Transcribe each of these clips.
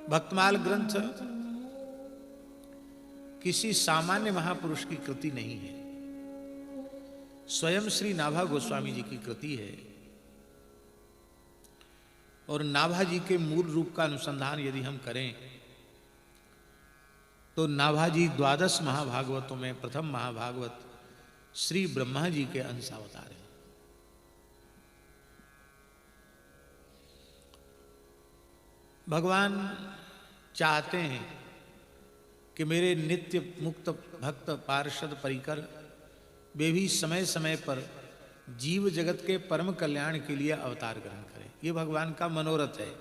भक्तमाल ग्रंथ किसी सामान्य महापुरुष की कृति नहीं है, स्वयं श्री नाभा गोस्वामी जी की कृति है। और नाभा जी के मूल रूप का अनुसंधान यदि हम करें तो नाभा जी द्वादश महाभागवतों में प्रथम महाभागवत श्री ब्रह्मा जी के अंश अवतार हैं। भगवान चाहते हैं कि मेरे नित्य मुक्त भक्त पार्षद परिकर वे भी समय समय पर जीव जगत के परम कल्याण के लिए अवतार ग्रहण करें। ये भगवान का मनोरथ है,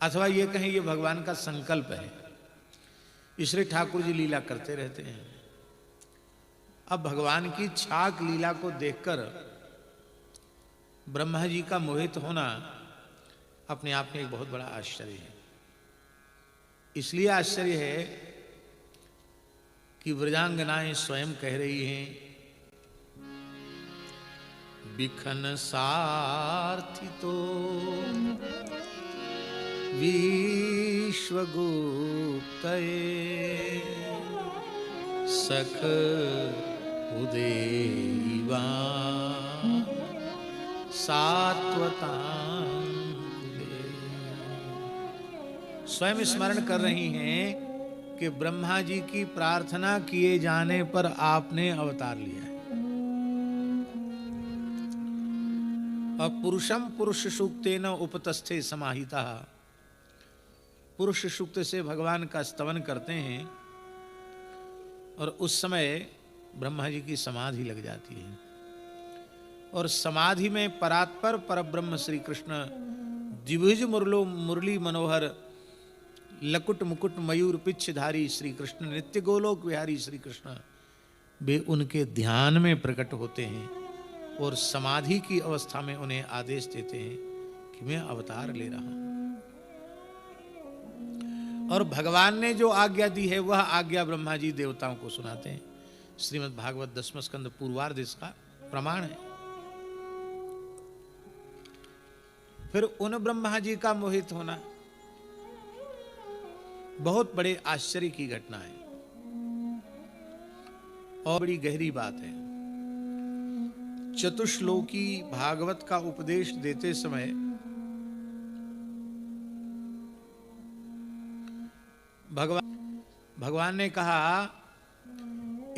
अथवा ये कहें ये भगवान का संकल्प है। इसलिए ठाकुर जी लीला करते रहते हैं। अब भगवान की छाक लीला को देखकर ब्रह्मा जी का मोहित होना अपने आप में एक बहुत बड़ा आश्चर्य है। इसलिए आश्चर्य है कि व्रजांगनाएं स्वयं कह रही हैं, बिखन सारथी तो विश्वगुप्तये सख उदेवा सात्वतां। स्वयं स्मरण कर रही हैं कि ब्रह्मा जी की प्रार्थना किए जाने पर आपने अवतार लिया है। और पुरुषम पुरुष सूक्तेन उपतस्थे समाहिता, पुरुष सूक्त से भगवान का स्तवन करते हैं और उस समय ब्रह्मा जी की समाधि लग जाती है। और समाधि में परात्पर परब्रह्म श्री कृष्ण द्विभुज मुरली मनोहर लकुट मुकुट मयूर पिच्छधारी श्री कृष्ण नित्य गोलोक विहारी श्री कृष्ण वे उनके ध्यान में प्रकट होते हैं और समाधि की अवस्था में उन्हें आदेश देते हैं कि मैं अवतार ले रहा हूं। और भगवान ने जो आज्ञा दी है वह आज्ञा ब्रह्मा जी देवताओं को सुनाते हैं। श्रीमद् भागवत दसम स्कंद पूर्वार्ध इसका प्रमाण है। फिर उन ब्रह्मा जी का मोहित होना बहुत बड़े आश्चर्य की घटना है और बड़ी गहरी बात है। चतुश्लोकी भागवत का उपदेश देते समय भगवान ने कहा,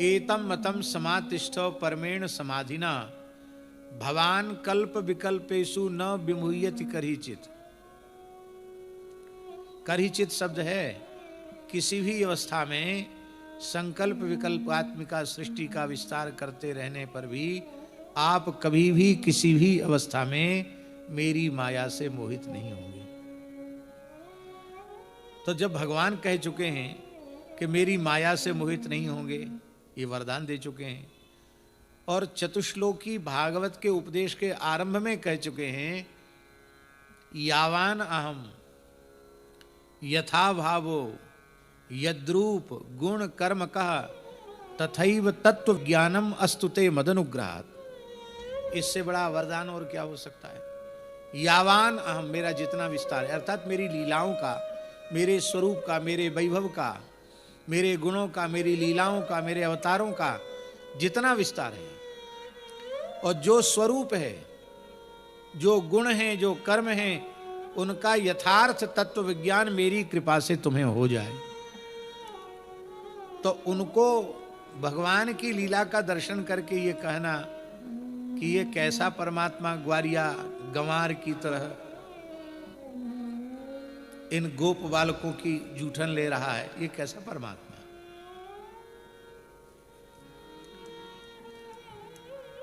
एतम मतम समातिष्ठ परमेण समाधिना भवान कल्प विकल्पेषु न विमुह्यति करहिचित। करहिचित शब्द है किसी भी अवस्था में संकल्प विकल्पात्मिका सृष्टि का विस्तार करते रहने पर भी आप कभी भी किसी भी अवस्था में मेरी माया से मोहित नहीं होंगे। तो जब भगवान कह चुके हैं कि मेरी माया से मोहित नहीं होंगे, ये वरदान दे चुके हैं, और चतुश्लोकी भागवत के उपदेश के आरंभ में कह चुके हैं, यावान अहम यथा भावो यद्रूप गुण कर्म कह तथैव तत्व ज्ञानम अस्तुते मदनुग्रहात्। इससे बड़ा वरदान और क्या हो सकता है। यावान अहम, मेरा जितना विस्तार है, अर्थात मेरी लीलाओं का, मेरे स्वरूप का, मेरे वैभव का, मेरे गुणों का, मेरी लीलाओं का, मेरे अवतारों का जितना विस्तार है, और जो स्वरूप है, जो गुण है, जो कर्म है, उनका यथार्थ तत्व विज्ञान मेरी कृपा से तुम्हें हो जाए, तो उनको भगवान की लीला का दर्शन करके ये कहना कि ये कैसा परमात्मा ग्वारिया गंवार की तरह इन गोप बालकों की जूठन ले रहा है, ये कैसा परमात्मा।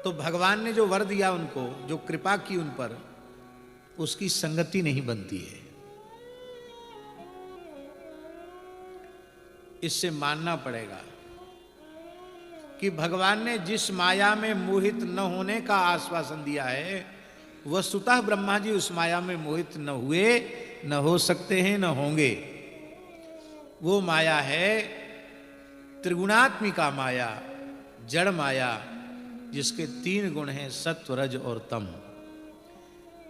तो भगवान ने जो वर दिया उनको, जो कृपा की उन पर, उसकी संगति नहीं बनती है। इससे मानना पड़ेगा कि भगवान ने जिस माया में मोहित न होने का आश्वासन दिया है, वस्तुतः ब्रह्मा जी उस माया में मोहित न हुए, न हो सकते हैं, न होंगे। वो माया है त्रिगुणात्मिका माया, जड़ माया, जिसके 3 गुण हैं, सत्व रज और तम।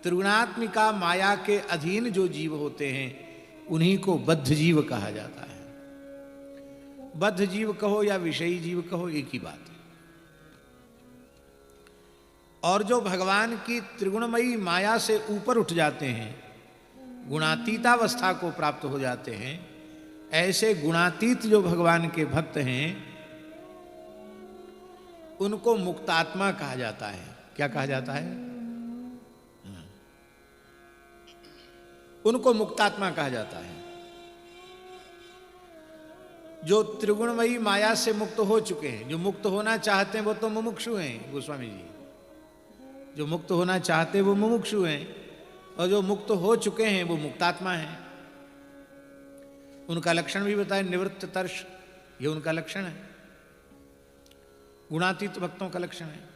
त्रिगुणात्मिका माया के अधीन जो जीव होते हैं उन्हीं को बद्ध जीव कहा जाता है। बद्ध जीव कहो या विषयी जीव कहो, एक ही बात है। और जो भगवान की त्रिगुणमयी माया से ऊपर उठ जाते हैं, गुणातीतावस्था को प्राप्त हो जाते हैं, ऐसे गुणातीत जो भगवान के भक्त हैं उनको मुक्तात्मा कहा जाता है। क्या कहा जाता है? उनको मुक्तात्मा कहा जाता है। जो त्रिगुणमयी माया से मुक्त हो चुके हैं, जो मुक्त होना चाहते हैं वो तो मुमुक्षु हैं गोस्वामी जी। जो मुक्त होना चाहते हैं वो मुमुक्षु हैं, और जो मुक्त हो चुके हैं वो मुक्तात्मा हैं। उनका लक्षण भी बताए, निवृत्त तर्ष, ये उनका लक्षण है, गुणातीत भक्तों का लक्षण है।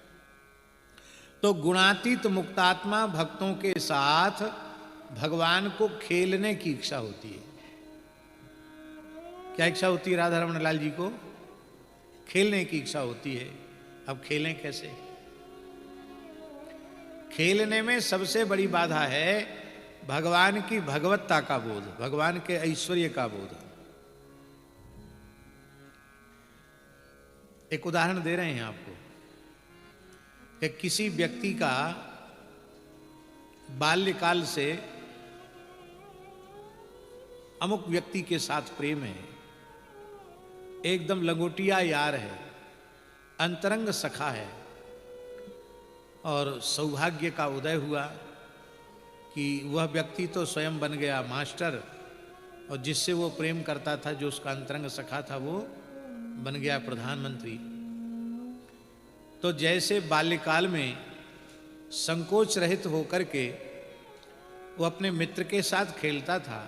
तो गुणातीत मुक्तात्मा भक्तों के साथ भगवान को खेलने की इच्छा होती है। क्या इच्छा होती है? राधा रमण लाल जी को खेलने की इच्छा होती है। अब खेलें कैसे? खेलने में सबसे बड़ी बाधा है भगवान की भगवत्ता का बोध, भगवान के ऐश्वर्य का बोध। एक उदाहरण दे रहे हैं आपको कि किसी व्यक्ति का बाल्यकाल से अमुक व्यक्ति के साथ प्रेम है, एकदम लंगोटिया यार है, अंतरंग सखा है, और सौभाग्य का उदय हुआ कि वह व्यक्ति तो स्वयं बन गया मास्टर, और जिससे वो प्रेम करता था, जो उसका अंतरंग सखा था, वो बन गया प्रधानमंत्री। तो जैसे बाल्यकाल में संकोच रहित होकर के वो अपने मित्र के साथ खेलता था,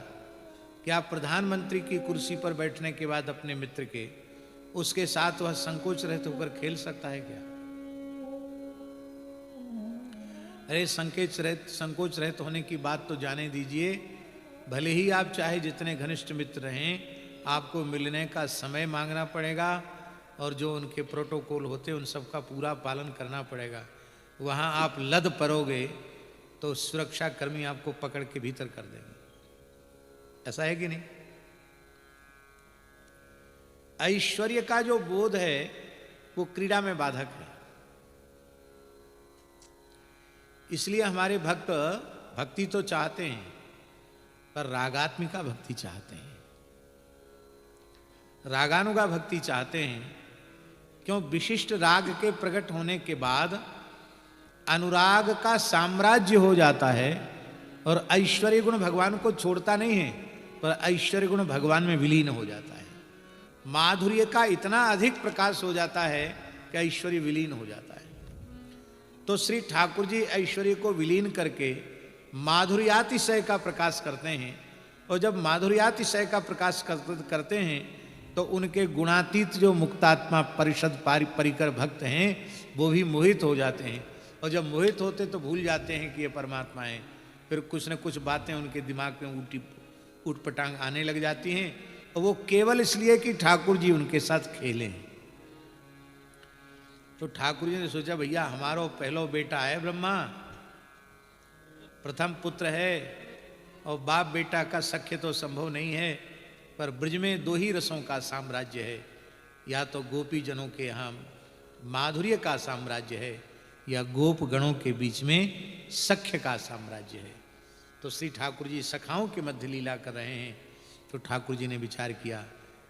क्या प्रधानमंत्री की कुर्सी पर बैठने के बाद अपने मित्र के उसके साथ वह संकोच रहित होकर खेल सकता है क्या? अरे संकोच रहित होने की बात तो जाने दीजिए। भले ही आप चाहे जितने घनिष्ठ मित्र रहें, आपको मिलने का समय मांगना पड़ेगा, और जो उनके प्रोटोकॉल होते हैं उन सब का पूरा पालन करना पड़ेगा। वहाँ आप लद पड़ोगे तो सुरक्षा कर्मी आपको पकड़ के भीतर कर देंगे। ऐसा है कि नहीं? ऐश्वर्य का जो बोध है वो क्रीड़ा में बाधक है। इसलिए हमारे भक्त भक्ति तो चाहते हैं, पर रागात्मिका भक्ति चाहते हैं, रागानुगा भक्ति चाहते हैं। क्यों? विशिष्ट राग के प्रकट होने के बाद अनुराग का साम्राज्य हो जाता है, और ऐश्वर्य गुण भगवान को छोड़ता नहीं है, पर ऐश्वर्य गुण भगवान में विलीन हो जाता है। माधुर्य का इतना अधिक प्रकाश हो जाता है कि ऐश्वर्य विलीन हो जाता है। तो श्री ठाकुर जी ऐश्वर्य को विलीन करके माधुर्यातिशय का प्रकाश करते हैं, और जब माधुर्यातिशय का प्रकाश करते हैं तो उनके गुणातीत जो मुक्तात्मा परिषद परिकर भक्त हैं वो भी मोहित हो जाते हैं। और जब मोहित होते तो भूल जाते हैं कि ये परमात्मा है। फिर कुछ न कुछ बातें उनके दिमाग में उठपटांग आने लग जाती हैं, और वो केवल इसलिए कि ठाकुर जी उनके साथ खेलें। तो ठाकुर जी ने सोचा, भैया हमारो पहलो बेटा है ब्रह्मा, प्रथम पुत्र है, और बाप बेटा का सख्य तो संभव नहीं है, पर ब्रज में दो ही रसों का साम्राज्य है, या तो गोपी जनों के यहाँ माधुर्य का साम्राज्य है, या गोप गणों के बीच में सख्य का साम्राज्य है। तो श्री ठाकुर जी सखाओं के मध्य लीला कर रहे हैं। तो ठाकुर जी ने विचार किया,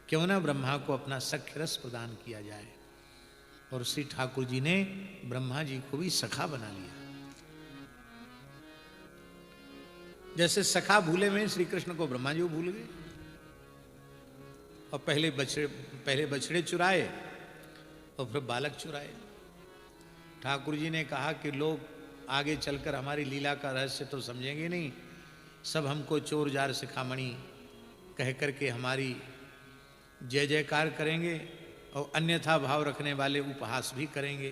क्यों ना ब्रह्मा को अपना सख्य रस प्रदान किया जाए, और श्री ठाकुर जी ने ब्रह्मा जी को भी सखा बना लिया। जैसे सखा भूले में श्री कृष्ण को ब्रह्मा जी भूल गए, और पहले बछड़े चुराए और फिर बालक चुराए। ठाकुर जी ने कहा कि लोग आगे चलकर हमारी लीला का रहस्य तो समझेंगे नहीं, सब हमको चोर जार शिखामणि कह करके हमारी जय जयकार करेंगे, और अन्यथा भाव रखने वाले उपहास भी करेंगे।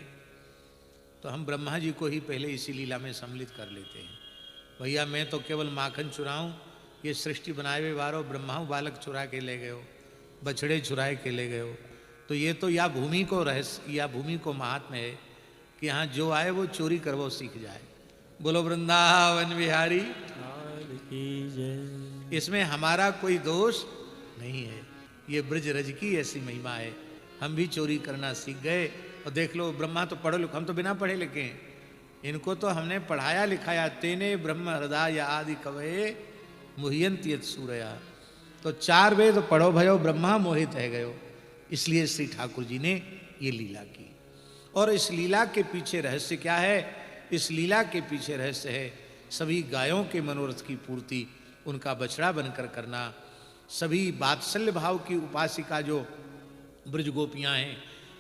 तो हम ब्रह्मा जी को ही पहले इसी लीला में सम्मिलित कर लेते हैं। भैया मैं तो केवल माखन चुराऊं, ये सृष्टि बनाए हुए वारो ब्रह्मा बालक चुरा के ले गए हो, बछड़े चुराए के ले गए हो। तो ये तो या भूमि को रहस्य, या भूमि को महात्म्य है कि यहाँ जो आए वो चोरी कर वो सीख जाए। बोलो वृंदावन बिहारी की जय। इसमें हमारा कोई दोष नहीं है। ये ब्रज रज की ऐसी महिमा है। हम भी चोरी करना सीख गए और देख लो ब्रह्मा तो पढ़ो लिखो, हम तो बिना पढ़े लिखे हैं, इनको तो हमने पढ़ाया लिखाया। तेने ब्रह्म हृदय आदि कवये मुह्यंति यत् सूरया। तो 4 वेद पढ़ो भयो ब्रह्मा मोहित है गयो। इसलिए श्री ठाकुर जी ने ये लीला की। और इस लीला के पीछे रहस्य क्या है? इस लीला के पीछे रहस्य है सभी गायों के मनोरथ की पूर्ति, उनका बछड़ा बनकर करना, सभी वात्सल्य भाव की उपासिका जो ब्रज गोपियां हैं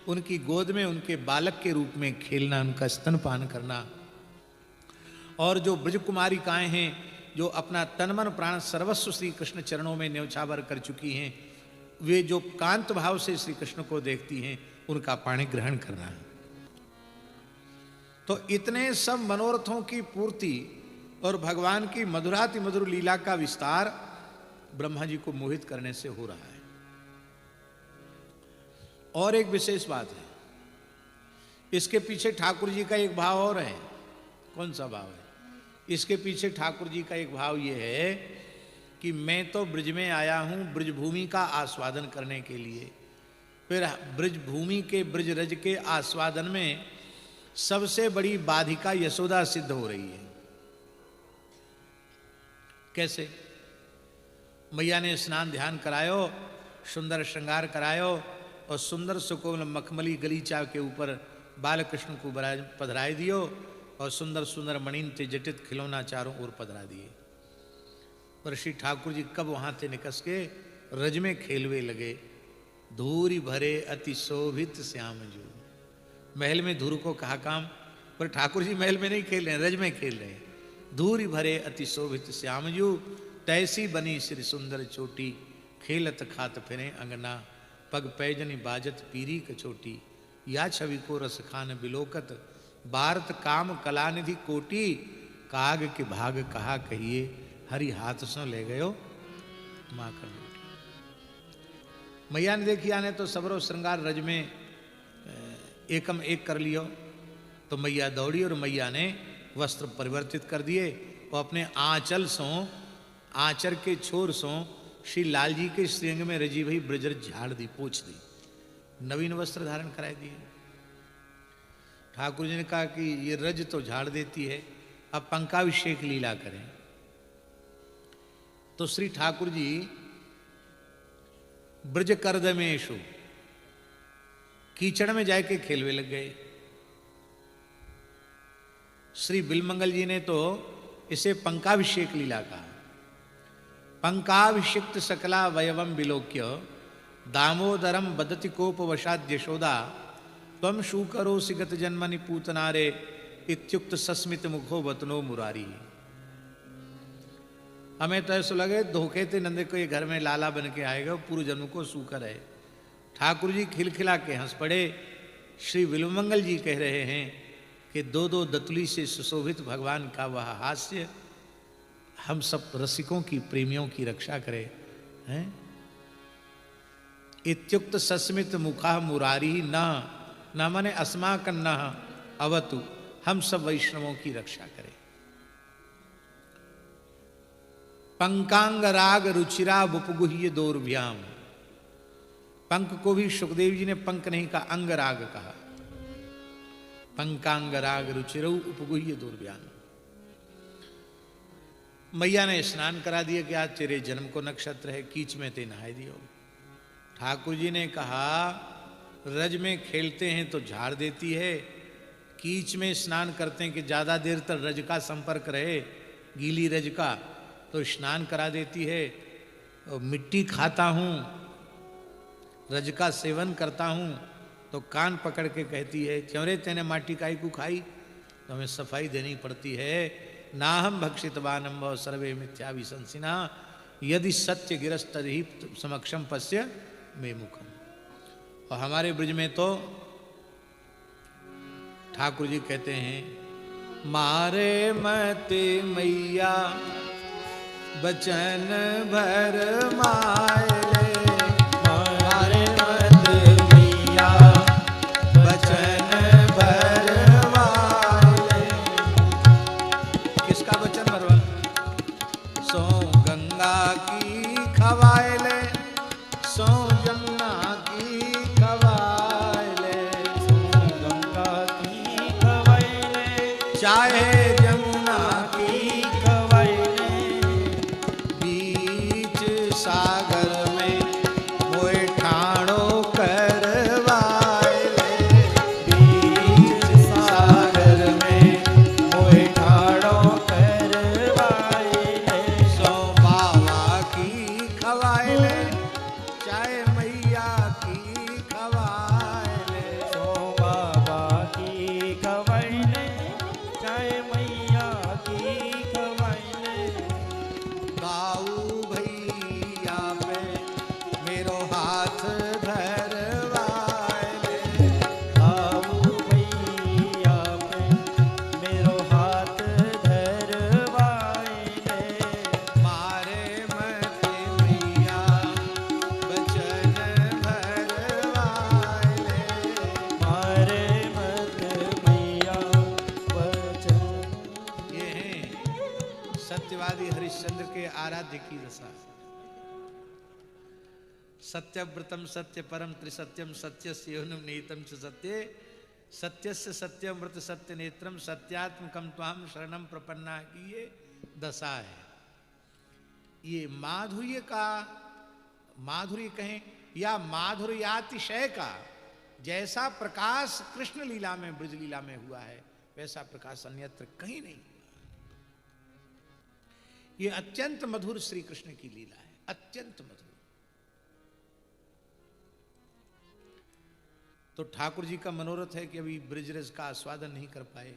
उनकी गोद में उनके बालक के रूप में खेलना, उनका स्तनपान करना। और जो ब्रज कुमारिकाएं हैं जो अपना तन मन प्राण सर्वस्व श्री कृष्ण चरणों में न्यौछावर कर चुकी हैं, वे जो कांत भाव से श्री कृष्ण को देखती हैं, उनका पाणी ग्रहण करना है। तो इतने सब मनोरथों की पूर्ति और भगवान की मधुराति मधुर लीला का विस्तार ब्रह्मा जी को मोहित करने से हो रहा है। और एक विशेष बात है, इसके पीछे ठाकुर जी का एक भाव और है। कौन सा भाव है? इसके पीछे ठाकुर जी का एक भाव ये है कि मैं तो ब्रज में आया हूं ब्रज भूमि का आस्वादन करने के लिए। फिर ब्रज भूमि के ब्रज रज के आस्वादन में सबसे बड़ी बाधिका यशोदा सिद्ध हो रही है। कैसे? मैया ने स्नान ध्यान करायो, सुंदर श्रृंगार करायो और सुंदर सुकोमल मखमली गलीचा के ऊपर बालकृष्ण को पधराए दियो और सुंदर सुंदर मणिन ते जटित खिलौना चारों ओर पधरा दिए। पर श्री ठाकुर जी कब वहां से निकस के रज में खेलवे लगे। धूरी भरे अति शोभित श्याम जू। महल में धूर को कहा काम, पर ठाकुर जी महल में नहीं खेल रहे हैं, रज में खेल रहे हैं। धूरी भरे अति शोभित श्याम जू, तैसी बनी श्री सुंदर चोटी, खेलत खात फिरे अंगना, पग पैजनी बाजत पीरी कचोटी, या छवि को रस खान बिलोकत, भारत काम कलानिधि कोटि, काग के भाग कहा कहिए, हरि हाथ सो ले गयो माखन रोटी। मैया ने देखी आने तो सबरो श्रृंगार रज में एकम एक कर लियो। तो मैया दौड़ी और मैया ने वस्त्र परिवर्तित कर दिए और अपने आंचल सो, आंचर के छोर सो श्री लाल जी के श्रृंग में रजी भई ब्रजर झाड़ दी, पोछ दी, नवीन वस्त्र धारण कराए दिए। ठाकुर जी ने कहा कि ये रज तो झाड़ देती है, अब पंकाभिषेक लीला करें। तो श्री ठाकुर जी ब्रज करदमेशु कीचड़ में जाके खेलवे लग गए। श्री बिलमंगल जी ने तो इसे पंकाभिषेक लीला कहा। पंकाभिषिक्त सकला वयवम विलोक्य, दामोदरम बदति कोपवशाद यशोदा, त्वं शूकरोसि गत जन्मनि पूतनारे, इत्युक्त सस्मित मुखो वतनो मुरारी। हमें तो ऐसा लगे धोखे थे नंदे को ये घर में लाला बन के आएगा, पूर्व जन्म को सूकर है। ठाकुर जी खिलखिला के हंस पड़े। श्री बिल्वमंगल जी कह रहे हैं कि दो दो दतुली से सुशोभित भगवान का वह हास्य हम सब रसिकों की, प्रेमियों की रक्षा करे हैं। इत्युक्त सस्मित मुखा मुरारी न मने अस्माकं न अवतु, हम सब वैष्णवों की रक्षा करे। पंकांग राग रुचिरा उपगुह्य दोर्भ्याम। पंक को भी सुखदेव जी ने पंक नहीं कहा, अंग राग कहा। पंकांग राग रुचिरौ उपगुह्य दोर्भ्याम। मैया ने स्नान करा दिया कि आज तेरे जन्म को नक्षत्र है, कीच में ते नहाए दियो। ठाकुर जी ने कहा रज में खेलते हैं तो झाड़ देती है, कीच में स्नान करते हैं कि ज्यादा देर तक रज का संपर्क रहे, गीली रज का, तो स्नान करा देती है। और मिट्टी खाता हूं, रज का सेवन करता हूं, तो कान पकड़ के कहती है क्यों रे तेने माटी काई को खाई। तो हमें सफाई देनी पड़ती है। नाहम भक्षितवानम व सर्वे मिथ्या विशंसिना, यदि सत्य गिरस्त ही समक्षम पश्य मे मुखम। और हमारे ब्रज में तो ठाकुर जी कहते हैं मारे मत मैया बचन भर मायले, मारे मत मैया बचन भर मायले। किसका बचन भरवा? सो गंगा गंगा की खवाए ले, सो जमुना की खवाए ले, गंगा की खवाए ले, चाहे जमुना की खवाए ले, बीच सागर में मोए ठाणो करवाए ले, बीच सागर में मोए ठाणो करवाए ले, सो बाबा की खवाए ले, चाहे मैया की खवाए ले, सो बाबा की खवाए ले, चाहे मैया की खवाए ले, गाऊ भैया पे मेरो हाथ धरवाए ले, आओ भैया पे मेरो हाथ धरवाए ले, मारे मत मैया बचन भरवाए ले, मारे मत मैया वचन। ये हैं सत्यवादी हरिश्चंद्र के आराध्य की दशा। सत्यव्रतम सत्य परम त्रिसत्यम सत्यस्य योनिम निहितम च सत्ये, सत्यस्य सत्यमृत सत्य नेत्रम सत्यात्मकम त्वाम शरणम प्रपन्ना की ये दशा है। ये माधुर्य का, माधुर्य कहें या माधुर्यातिशय का जैसा प्रकाश कृष्ण लीला में, ब्रज लीला में हुआ है, वैसा प्रकाश अन्यत्र कहीं नहीं हुआ। ये अत्यंत मधुर श्री कृष्ण की लीला है, अत्यंत मधुर। तो ठाकुर जी का मनोरथ है कि अभी ब्रज रस का आस्वादन नहीं कर पाए,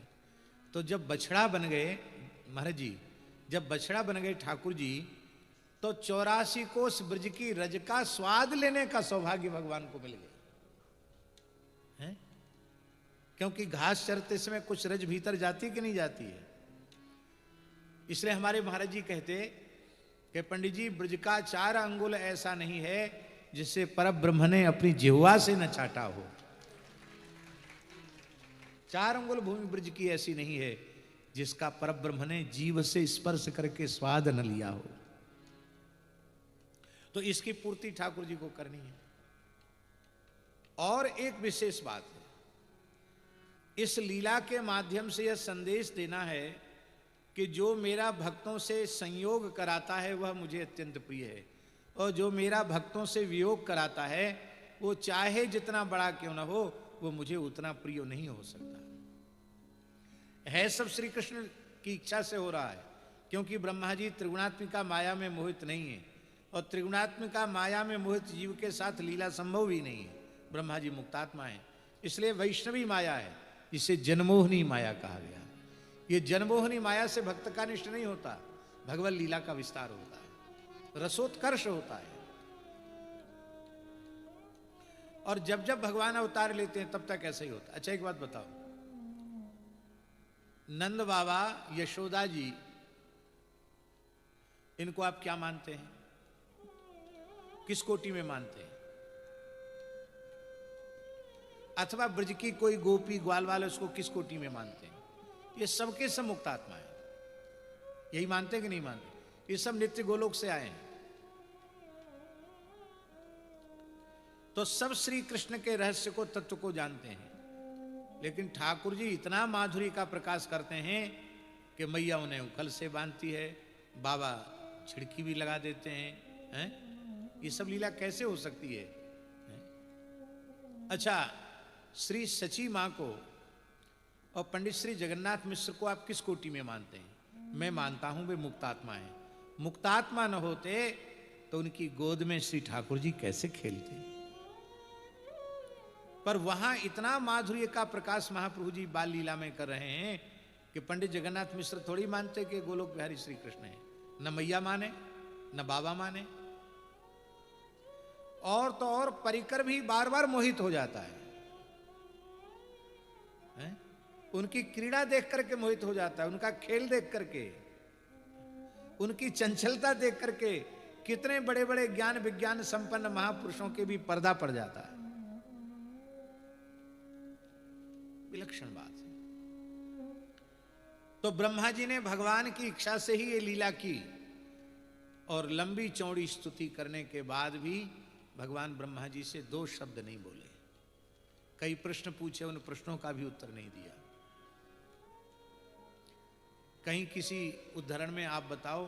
तो जब बछड़ा बन गए महाराज जी, जब बछड़ा बन गए ठाकुर जी, तो 84 कोस ब्रज की रज का स्वाद लेने का सौभाग्य भगवान को मिल गया है। क्योंकि घास चरते समय कुछ रज भीतर जाती कि नहीं जाती है। इसलिए हमारे महाराज जी कहते कि पंडित जी, ब्रज का 4 अंगुल ऐसा नहीं है जिसे परब्रह्म ने अपनी जिह्वा से न चाटा हो। 4 अंगुल भूमि ब्रज की ऐसी नहीं है जिसका परब्रह्म ने जीव से स्पर्श करके स्वाद न लिया हो। तो इसकी पूर्ति ठाकुर जी को करनी है। और एक विशेष बात है, इस लीला के माध्यम से यह संदेश देना है कि जो मेरा भक्तों से संयोग कराता है वह मुझे अत्यंत प्रिय है, और जो मेरा भक्तों से वियोग कराता है वो चाहे जितना बड़ा क्यों ना हो, वो मुझे उतना प्रिय नहीं हो सकता है। सब श्री कृष्ण की इच्छा से हो रहा है, क्योंकि ब्रह्मा जी त्रिगुणात्मिका माया में मोहित नहीं है, और त्रिगुणात्मिका माया में मोहित जीव के साथ लीला संभव ही नहीं है। ब्रह्मा जी मुक्तात्मा है, इसलिए वैष्णवी माया है, जिसे जनमोहनी माया कहा गया। ये जनमोहनी माया से भक्त का निष्ठ नहीं होता, भगवत लीला का विस्तार होता है, रसोत्कर्ष होता है। और जब जब भगवान अवतार लेते हैं तब तक ऐसा ही होता है। अच्छा एक बात बताओ, नंद बाबा, यशोदा जी, इनको आप क्या मानते हैं? किस कोटि में मानते हैं? अथवा ब्रज की कोई गोपी ग्वाल वाले उसको किस कोटि में मानते हैं? ये सबके सब मुक्त आत्मा है, यही मानते हैं कि नहीं मानते? ये सब नित्य गोलोक से आए हैं। तो सब श्री कृष्ण के रहस्य को, तत्व को जानते हैं, लेकिन ठाकुर जी इतना माधुरी का प्रकाश करते हैं कि मैया उन्हें उखल से बांधती है, बाबा छिड़की भी लगा देते हैं। ये सब लीला कैसे हो सकती है? अच्छा, श्री सची मां को और पंडित श्री जगन्नाथ मिश्र को आप किस कोटि में मानते हैं? मैं मानता हूं वे मुक्तात्मा हैं। मुक्तात्मा न होते तो उनकी गोद में श्री ठाकुर जी कैसे खेलते? पर वहां इतना माधुर्य का प्रकाश महाप्रभु जी बाल लीला में कर रहे हैं कि पंडित जगन्नाथ मिश्र थोड़ी मानते कि गोलोक बिहारी श्री कृष्ण है। न मैया माने, न बाबा माने, और तो और परिकर भी बार बार मोहित हो जाता है, हैं? उनकी क्रीड़ा देख करके मोहित हो जाता है, उनका खेल देख करके, उनकी चंचलता देख करके कितने बड़े बड़े ज्ञान विज्ञान संपन्न महापुरुषों के भी पर्दा पड़ जाता है। विलक्षण बात है। तो ब्रह्मा जी ने भगवान की इच्छा से ही ये लीला की और लंबी चौड़ी स्तुति करने के बाद भी भगवान ब्रह्मा जी से 2 शब्द नहीं बोले। कई प्रश्न पूछे, उन प्रश्नों का भी उत्तर नहीं दिया। कहीं किसी उदाहरण में आप बताओ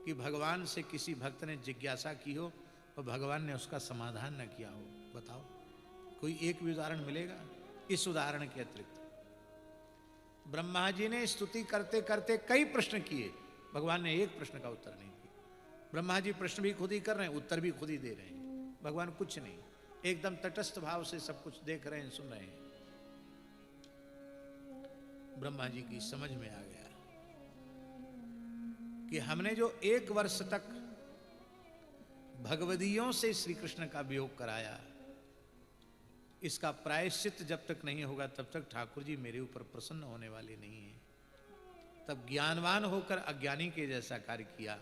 कि भगवान से किसी भक्त ने जिज्ञासा की हो और भगवान ने उसका समाधान न किया हो, बताओ कोई एक भी उदाहरण मिलेगा? इस उदाहरण के अतिरिक्त ब्रह्मा जी ने स्तुति करते करते कई प्रश्न किए, भगवान ने एक प्रश्न का उत्तर नहीं दिया। ब्रह्मा जी प्रश्न भी खुद ही कर रहे हैं, उत्तर भी खुद ही दे रहे हैं, भगवान कुछ नहीं, एकदम तटस्थ भाव से सब कुछ देख रहे हैं, सुन रहे हैं। ब्रह्मा जी की समझ में आ गया कि हमने जो 1 वर्ष तक भगवदियों से श्री कृष्ण का वियोग कराया, इसका प्रायश्चित जब तक नहीं होगा तब तक ठाकुर जी मेरे ऊपर प्रसन्न होने वाले नहीं हैं। तब ज्ञानवान होकर अज्ञानी के जैसा कार्य किया।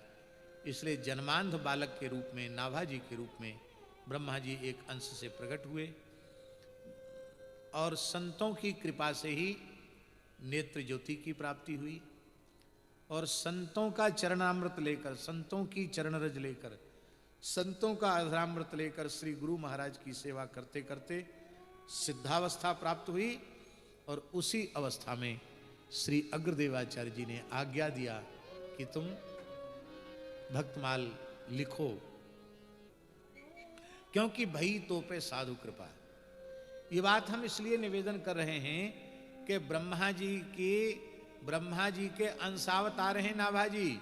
इसलिए जन्मांध बालक के रूप में, नाभा जी के रूप में ब्रह्मा जी एक अंश से प्रकट हुए और संतों की कृपा से ही नेत्र ज्योति की प्राप्ति हुई। और संतों का चरणामृत लेकर, संतों की चरण रज लेकर, संतों का अधरामृत लेकर श्री गुरु महाराज की सेवा करते करते सिद्धावस्था प्राप्त हुई। और उसी अवस्था में श्री अग्रदेवाचार्य जी ने आज्ञा दिया कि तुम भक्तमाल लिखो, क्योंकि भई तो पे साधु कृपा। ये बात हम इसलिए निवेदन कर रहे हैं कि ब्रह्मा जी के अंशावतार हैं नाभा जी,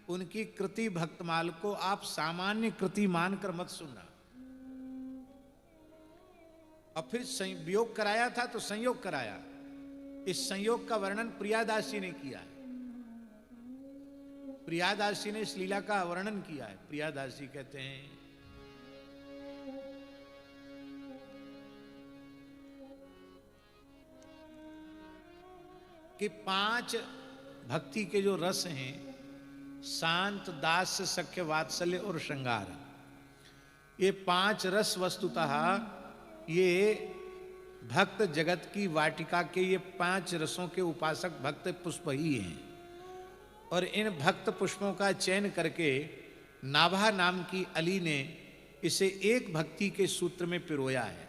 उनकी कृति भक्तमाल को आप सामान्य कृति मानकर मत सुनना। और फिर वियोग कराया था तो संयोग कराया, इस संयोग का वर्णन प्रियादास जी ने किया है। प्रियादास जी ने इस लीला का वर्णन किया है। प्रियादास जी कहते हैं कि 5 भक्ति के जो रस हैं, शांत, दास्य, सख्य, वात्सल्य और श्रृंगार, ये 5 रस वस्तुतः ये भक्त जगत की वाटिका के ये 5 रसों के उपासक भक्त पुष्प ही हैं। और इन भक्त पुष्पों का चयन करके नाभा नाम की अली ने इसे एक भक्ति के सूत्र में पिरोया है।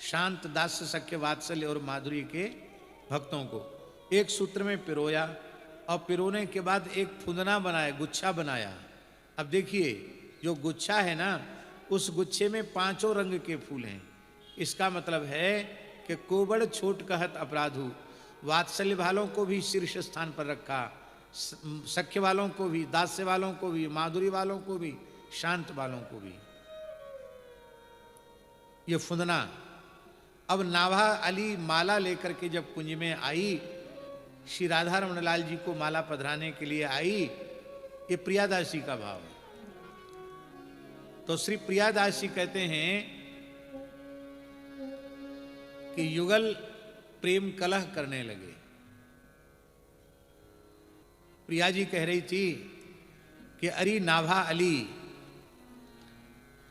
शांत, दास्य, सख्य, वात्सल्य और माधुर्य के भक्तों को एक सूत्र में पिरोया और पिरोने के बाद एक फुंदना बनाया, गुच्छा बनाया। अब देखिए, जो गुच्छा है ना, उस गुच्छे में 5 रंग के फूल हैं। इसका मतलब है कि कोबड़ छोट कहत अपराधु, वात्सल्य वालों को भी शीर्ष स्थान पर रखा, सख्य वालों को भी, दास्य वालों को भी, माधुरी वालों को भी, शांत वालों को भी। ये फुंदना। अब नाभा अली माला लेकर के जब कुंज में आई, श्री राधा रमण लाल जी को माला पधराने के लिए आई, ये प्रियादास जी का भाव है। तो श्री प्रियादास जी कहते हैं कि युगल प्रेम कलह करने लगे। प्रिया जी कह रही थी कि अरे नाभा अली,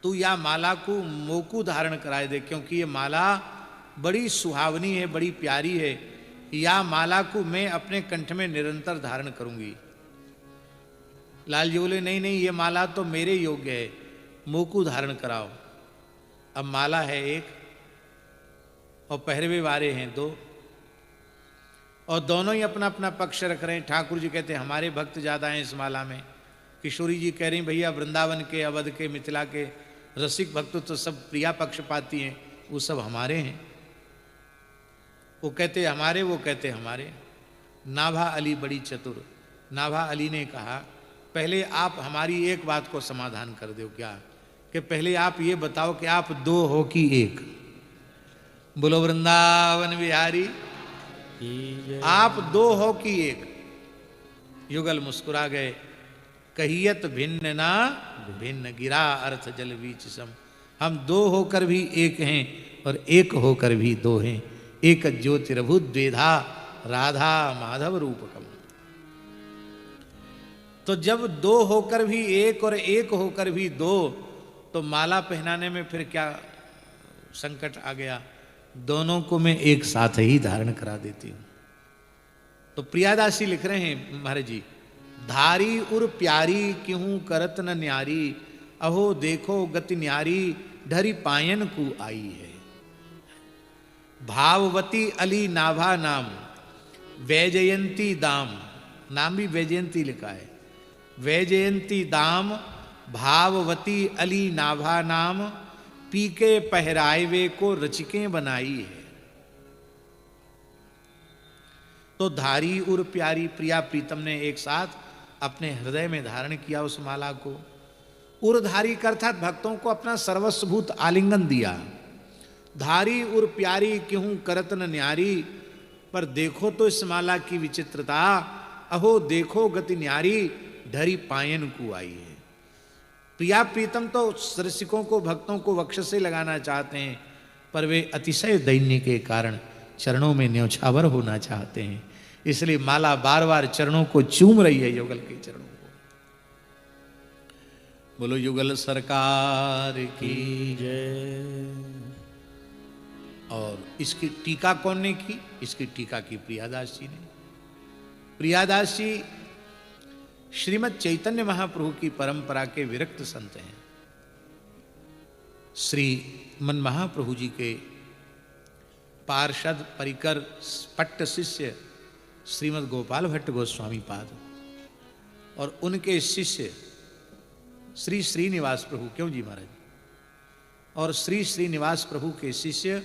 तू या माला को मोकू धारण कराए दे, क्योंकि ये माला बड़ी सुहावनी है, बड़ी प्यारी है। या माला को मैं अपने कंठ में निरंतर धारण करूंगी। लाल जी बोले नहीं नहीं, ये माला तो मेरे योग्य है, मोकू धारण कराओ। अब माला है एक और पहरवे वारे हैं 2, और दोनों ही अपना अपना पक्ष रख रहे हैं। ठाकुर जी कहते हैं हमारे भक्त ज्यादा हैं इस माला में। किशोरी जी कह रही हैं भैया वृंदावन के, अवध के, मिथिला के रसिक भक्त तो सब प्रिया पक्षपाती हैं, वो सब हमारे हैं। वो कहते हमारे, वो कहते हमारे। नाभा अली बड़ी चतुर। नाभा अली ने कहा पहले आप हमारी एक बात को समाधान कर दो। क्या? कि पहले आप ये बताओ कि आप 2 हो कि 1? बोलो वृंदावन बिहारी। आप 2 हो कि 1? युगल मुस्कुरा गए। कहियत भिन्न ना भिन्न, गिरा अर्थ जल बीच सम। हम 2 होकर भी 1 हैं और 1 होकर भी 2 हैं। एक ज्योतिरभूत द्वेधा राधा माधव रूपकम। तो जब 2 होकर भी 1 और 1 होकर भी 2, तो माला पहनाने में फिर क्या संकट आ गया? दोनों को मैं एक साथ ही धारण करा देती हूं। तो प्रियादासी लिख रहे हैं महाराज जी, धारी उर प्यारी क्यों करत न न्यारी, अहो देखो गति न्यारी ढरी पायन को आई है। भाववती अली नाभा नाम, वैजयंती दाम, नाम भी वैजयंती लिखा है, वैजयंती दाम, भाववती अली नाभा नाम, पी के पहरावे को रचिके बनाई है। तो धारी उर प्यारी, प्रिया प्रीतम ने एक साथ अपने हृदय में धारण किया उस माला को। उर्धारी का अर्थात भक्तों को अपना सर्वस्वभूत आलिंगन दिया। धारी उर प्यारी क्यों करत न न्यारी, पर देखो तो इस माला की विचित्रता, अहो देखो गति न्यारी ढरी पायन को आई है। प्रिया प्रीतम तो रसिकों को, भक्तों को वक्ष से लगाना चाहते हैं, पर वे अतिशय दैन्य के कारण चरणों में न्योछावर होना चाहते हैं, इसलिए माला बार बार चरणों को चूम रही है, युगल के चरणों को। बोलो युगल सरकार की जय। और इसकी टीका कौन ने की? इसकी टीका की प्रियादास जी ने। प्रियादास जी श्रीमद् चैतन्य महाप्रभु की परंपरा के विरक्त संत हैं। श्री मन महाप्रभु जी के पार्षद परिकर पट्ट शिष्य श्रीमद् गोपाल भट्ट गोस्वामी पाद और उनके शिष्य श्री श्रीनिवास प्रभु, क्यों जी महाराज, और श्री श्रीनिवास प्रभु के शिष्य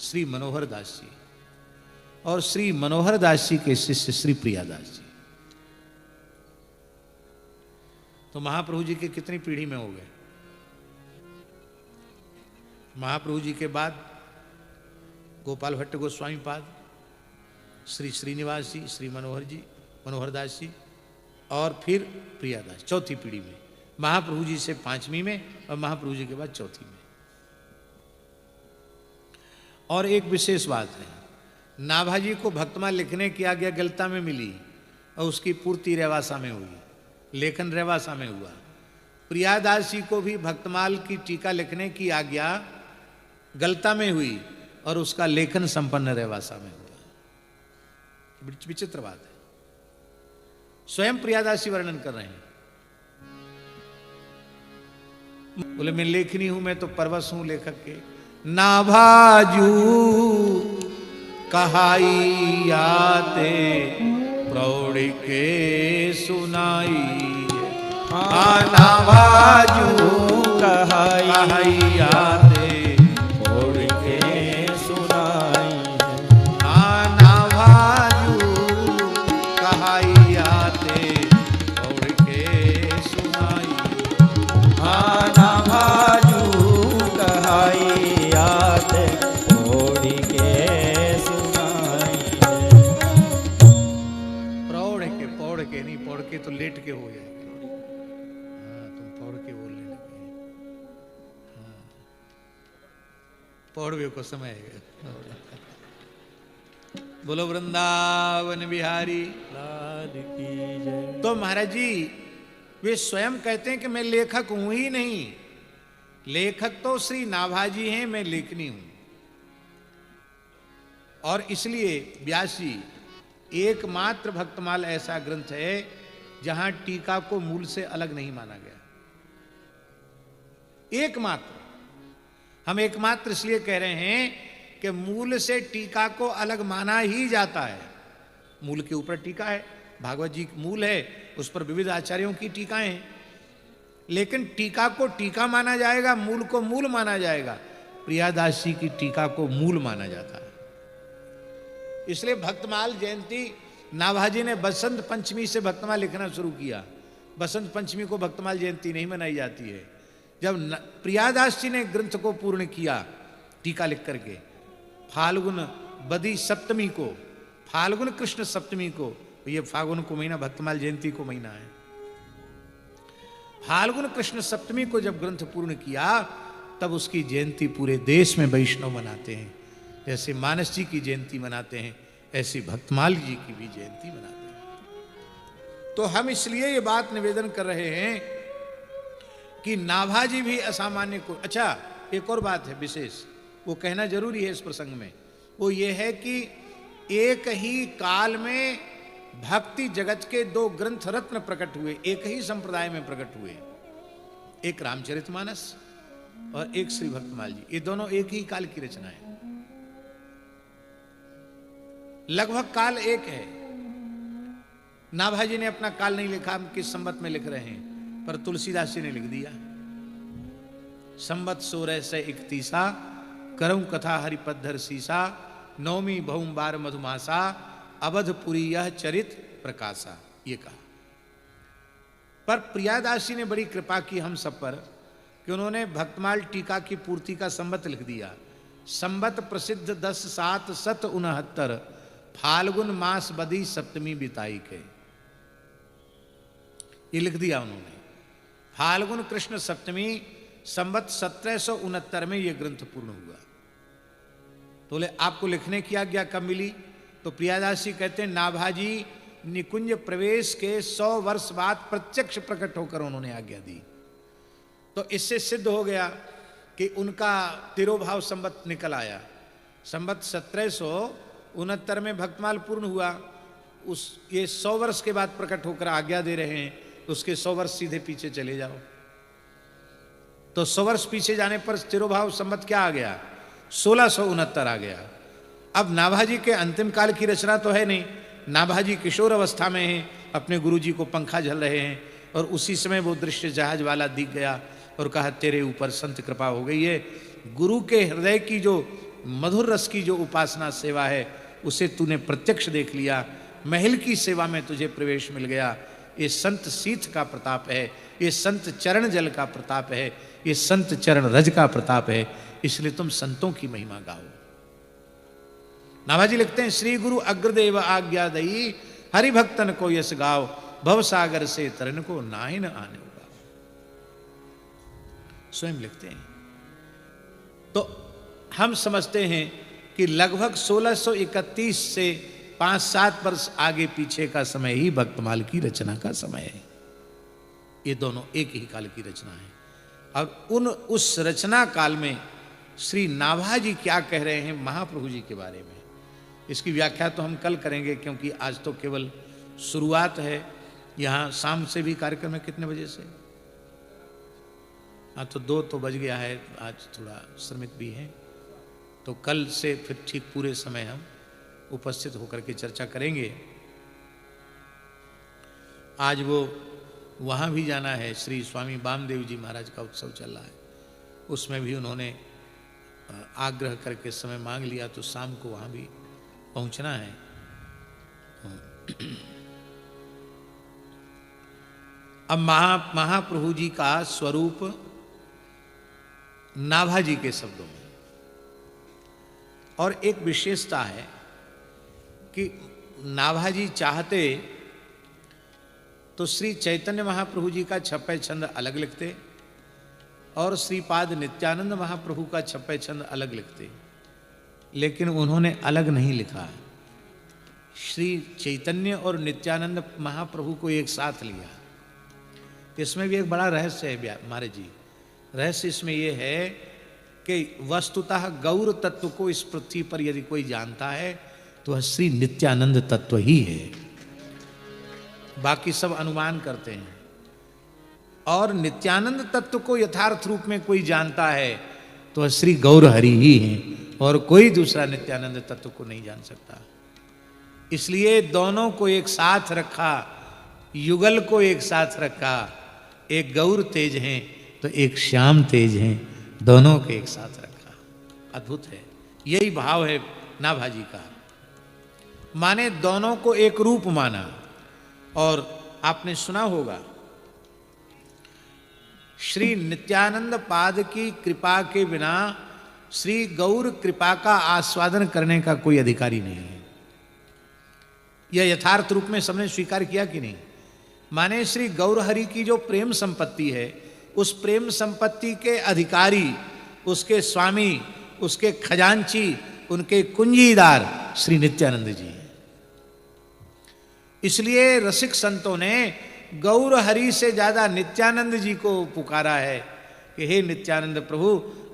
श्री मनोहर दास जी और श्री मनोहर दास जी के शिष्य श्री प्रियादास जी। तो महाप्रभु जी के कितनी पीढ़ी में हो गए? महाप्रभु जी के बाद गोपाल भट्ट गोस्वामी पाद, श्री श्रीनिवास जी, श्री मनोहर जी, मनोहर दास जी और फिर प्रियादास, चौथी पीढ़ी में। महाप्रभु जी से पांचवी में और महाप्रभु जी के बाद चौथी में। और एक विशेष बात है, नाभाजी को भक्तमाल लिखने की आज्ञा गलता में मिली और उसकी पूर्ति रेवासा में हुई, लेखन रेवासा में हुआ। प्रियादास जी को भी भक्तमाल की टीका लिखने की आज्ञा गलता में हुई और उसका लेखन संपन्न रेवासा में हुआ। विचित्र बात है। स्वयं प्रियादास जी वर्णन कर रहे हैं, बोले मैं लेखनी हूं, मैं तो परवश हूं लेखक के। नाभाजू कहाई आते प्रौढ़ के सुनाई, नाभाजू कहाई आते प्रौढ़ के सुनाई, नाभाजू कहाई आते प्रौढ़ के सुनाई, नाभाजू कहाई आते प्रौढ़ के सुनाई। पौड़ के नहीं, पौड़ के तो लेट के हो जाए। हाँ, तुम पौड़ के बोलने लगे। हाँ, पौड़वे को समय है। बोलो वृंदावन बिहारी लाल की जय। तो महाराज जी वे स्वयं कहते हैं कि मैं लेखक हूं ही नहीं, लेखक तो श्री नाभाजी हैं, मैं लेखनी हूं। और इसलिए व्यास जी एकमात्र भक्तमाल ऐसा ग्रंथ है जहां टीका को मूल से अलग नहीं माना गया। एकमात्र, हम एकमात्र इसलिए कह रहे हैं कि मूल से टीका को अलग माना ही जाता है। मूल के ऊपर टीका है, भागवत जी मूल है, उस पर विविध आचार्यों की टीकाएं हैं, लेकिन टीका को टीका माना जाएगा, मूल को मूल माना जाएगा। प्रियादास जी की टीका को मूल माना जाता है। इसलिए भक्तमाल जयंती नाभाजी ने बसंत पंचमी से भक्तमाल लिखना शुरू किया। बसंत पंचमी को भक्तमाल जयंती नहीं मनाई जाती है। जब प्रियादास जी ने ग्रंथ को पूर्ण किया टीका लिख करके, फाल्गुन बदी सप्तमी को, फाल्गुन कृष्ण सप्तमी को, ये फाल्गुन को महीना भक्तमाल जयंती को महीना है, फाल्गुन कृष्ण सप्तमी को जब ग्रंथ पूर्ण किया तब उसकी जयंती पूरे देश में वैष्णव मनाते हैं। जैसे मानस जी की जयंती मनाते हैं, ऐसी भक्तमाल जी की भी जयंती मनाते हैं। तो हम इसलिए ये बात निवेदन कर रहे हैं कि नाभाजी भी असामान्य को। अच्छा, एक और बात है विशेष, वो कहना जरूरी है इस प्रसंग में, वो ये है कि एक ही काल में भक्ति जगत के दो ग्रंथ रत्न प्रकट हुए, एक ही संप्रदाय में प्रकट हुए, एक रामचरितमानस और एक श्री भक्तमाल जी। ये दोनों एक ही काल की रचना है, लगभग काल एक है। नाभाजी ने अपना काल नहीं लिखा, हम किस संवत में लिख रहे हैं, पर तुलसीदास जी ने लिख दिया। संवत 1631 करऊं कथा हरिपद्धर सीसा, नौमी भौम बार मधुमासा, अवधपुरी यह चरित प्रकाशा, ये कहा। पर प्रियादास जी ने बड़ी कृपा की हम सब पर कि उन्होंने भक्तमाल टीका की पूर्ति का संवत लिख दिया। संवत प्रसिद्ध 10/7/69 फाल्गुन मास बदी सप्तमी बिताई के, ये लिख दिया उन्होंने। फाल्गुन कृष्ण सप्तमी संवत 1769 में यह ग्रंथ पूर्ण हुआ। तो बोले आपको लिखने की आज्ञा कब मिली? तो प्रियादास जी कहते हैं नाभाजी निकुंज प्रवेश के 100 वर्ष बाद प्रत्यक्ष प्रकट होकर उन्होंने आज्ञा दी। तो इससे सिद्ध हो गया कि उनका तिरोभाव संवत निकल आया। संवत 1769 में भक्तमाल पूर्ण हुआ, उस ये 100 वर्ष के बाद प्रकट होकर आज्ञा दे रहे हैं, तो उसके 100 वर्ष सीधे पीछे चले जाओ। तो 100 वर्ष पीछे जाने पर तिरोभाव संवत क्या आ गया? 1669 आ गया। अब नाभाजी के अंतिम काल की रचना तो है नहीं, नाभाजी किशोर अवस्था में हैं, अपने गुरुजी को पंखा झल रहे हैं, और उसी समय वो दृश्य जहाज वाला दिख गया और कहा तेरे ऊपर संत कृपा हो गई है। गुरु के हृदय की जो मधुर रस की जो उपासना सेवा है उसे तूने प्रत्यक्ष देख लिया, महल की सेवा में तुझे प्रवेश मिल गया। ये संत सीथ का प्रताप है, ये संत चरण जल का प्रताप है, ये संत चरण रज का प्रताप है, इसलिए तुम संतों की महिमा गाओ। नाभाजी लिखते हैं श्री गुरु अग्रदेव आज्ञा दई, हरि भक्तन को यस गाओ, भव सागर से तरन को नाहि न आने होगा। स्वयं लिखते हैं। तो हम समझते हैं कि लगभग 1631 से 5-7 वर्ष आगे पीछे का समय ही भक्तमाल की रचना का समय है। ये दोनों एक ही काल की रचना है। अब उस रचना काल में श्री नाभाजी क्या कह रहे हैं महाप्रभु जी के बारे में, इसकी व्याख्या तो हम कल करेंगे, क्योंकि आज तो केवल शुरुआत है। यहाँ शाम से भी कार्यक्रम है, कितने बजे से? हाँ, तो 2 तो बज गया है, आज थोड़ा श्रमित भी है, तो कल से फिर ठीक पूरे समय हम उपस्थित होकर के चर्चा करेंगे। आज वो वहाँ भी जाना है, श्री स्वामी वामदेव जी महाराज का उत्सव चल रहा है, उसमें भी उन्होंने आग्रह करके समय मांग लिया, तो शाम को वहाँ भी पहुँचना है। अब महाप्रभु जी का स्वरूप नाभाजी के शब्दों में, और एक विशेषता है कि नाभाजी चाहते तो श्री चैतन्य महाप्रभु जी का 6 छंद अलग लिखते और श्रीपाद नित्यानंद महाप्रभु का 6 छंद अलग लिखते, लेकिन उन्होंने अलग नहीं लिखा। श्री चैतन्य और नित्यानंद महाप्रभु को एक साथ लिया। इसमें भी एक बड़ा रहस्य है महाराज जी। रहस्य इसमें यह है कि वस्तुतः गौर तत्व को इस पृथ्वी पर यदि कोई जानता है तो वह श्री नित्यानंद तत्व ही है, बाकी सब अनुमान करते हैं। और नित्यानंद तत्व को यथार्थ रूप में कोई जानता है तो वह श्री गौर हरि ही है, और कोई दूसरा नित्यानंद तत्व को नहीं जान सकता। इसलिए दोनों को एक साथ रखा, युगल को एक साथ रखा। एक गौर तेज हैं तो एक श्याम तेज हैं, दोनों के एक साथ रखा। अद्भुत है, यही भाव है नाभाजी का। माने दोनों को एक रूप माना। और आपने सुना होगा श्री नित्यानंद पाद की कृपा के बिना श्री गौर कृपा का आस्वादन करने का कोई अधिकारी नहीं है। यह यथार्थ रूप में सबने स्वीकार किया कि नहीं? माने श्री गौर हरि की जो प्रेम संपत्ति है, उस प्रेम संपत्ति के अधिकारी, उसके स्वामी, उसके खजांची, उनके कुंजीदार श्री नित्यानंद जी हैं। इसलिए रसिक संतों ने गौर हरि से ज्यादा नित्यानंद जी को पुकारा है कि हे नित्यानंद प्रभु,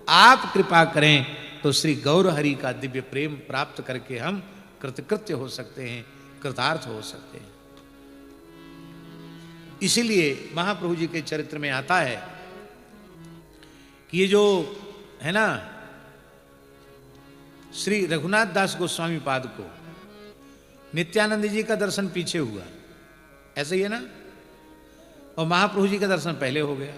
आप कृपा करें तो श्री गौर हरि का दिव्य प्रेम प्राप्त करके हम कृतकृत्य हो सकते हैं। कृतार्थ हो सकते हैं। इसीलिए महाप्रभु जी के चरित्र में आता है कि ये जो है ना, श्री रघुनाथ दास गोस्वामी पाद को नित्यानंद जी का दर्शन पीछे हुआ, ऐसा ही है ना, और महाप्रभु जी का दर्शन पहले हो गया।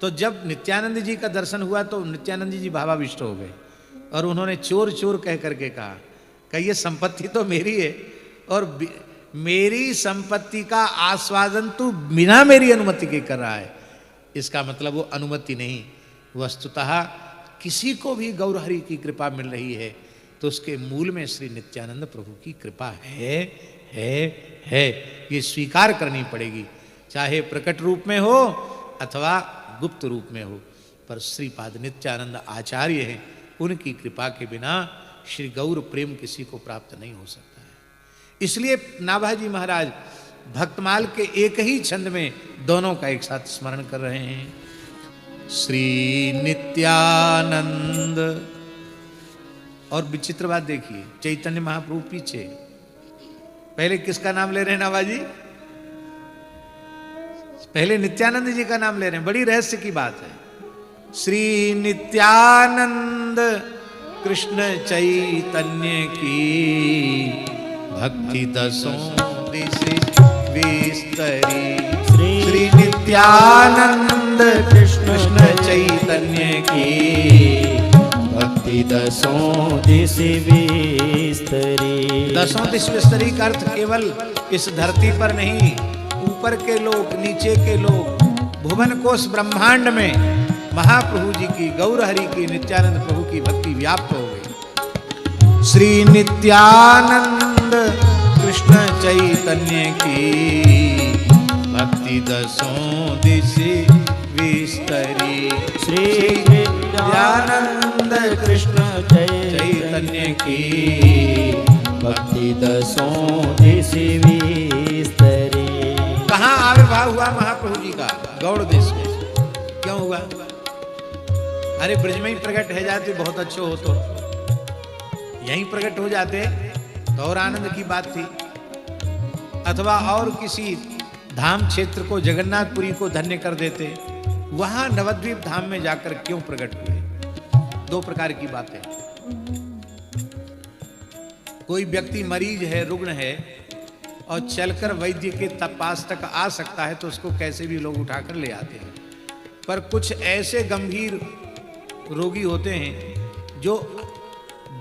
तो जब नित्यानंद जी का दर्शन हुआ तो नित्यानंद जी भावाविष्ट हो गए और उन्होंने चोर चोर कह करके कहा कि ये संपत्ति तो मेरी है और मेरी संपत्ति का आस्वादन तू बिना मेरी अनुमति के कर रहा है। इसका मतलब वो अनुमति नहीं, वस्तुतः किसी को भी गौरहरि की कृपा मिल रही है तो उसके मूल में श्री नित्यानंद प्रभु की कृपा है। ये स्वीकार करनी पड़ेगी, चाहे प्रकट रूप में हो अथवा गुप्त रूप में हो, पर श्रीपाद नित्यानंद आचार्य हैं, उनकी कृपा के बिना श्री गौर प्रेम किसी को प्राप्त नहीं हो सकता है। इसलिए नाभाजी महाराज भक्तमाल के एक ही छंद में दोनों का एक साथ स्मरण कर रहे हैं। श्री नित्यानंद, और विचित्र बात देखिए, चैतन्य महाप्रभु पीछे, पहले किसका नाम ले रहे हैं नाभाजी? पहले नित्यानंद जी का नाम ले रहे हैं। बड़ी रहस्य की बात है। श्री नित्यानंद कृष्ण चैतन्य की भक्ति दसों दिश विस्तरी। श्री नित्यानंद कृष्ण चैतन्य की भक्ति दसों दिश विस्तरी। दसों दिश विस्तरी का अर्थ केवल इस धरती पर नहीं, ऊपर के लोग, नीचे के लोग, भुवन कोश ब्रह्मांड में महाप्रभु जी की, गौरहरि की, नित्यानंद प्रभु की भक्ति व्याप्त हो गई। श्री नित्यानंद कृष्ण चैतन्य की भक्ति दसों दिश विस्तरी। श्री नित्यानंद कृष्ण चैतन्य की भक्ति दसों दिश विस्तरी। कहाँ आविर्भाव हुआ महाप्रभु जी का? गौड़ देश में। क्यों हुआ? अरे ब्रज में ही प्रकट है जाते बहुत अच्छे हो, तो यहीं प्रकट हो जाते तो और आनंद की बात थी। अथवा और किसी धाम क्षेत्र को, जगन्नाथपुरी को धन्य कर देते, वहां नवद्वीप धाम में जाकर क्यों प्रकट हुए? दो प्रकार की बातें। कोई व्यक्ति मरीज है, रुग्ण है और चलकर वैद्य के पास तक आ सकता है तो उसको कैसे भी लोग उठाकर ले आते हैं। पर कुछ ऐसे गंभीर रोगी होते हैं जो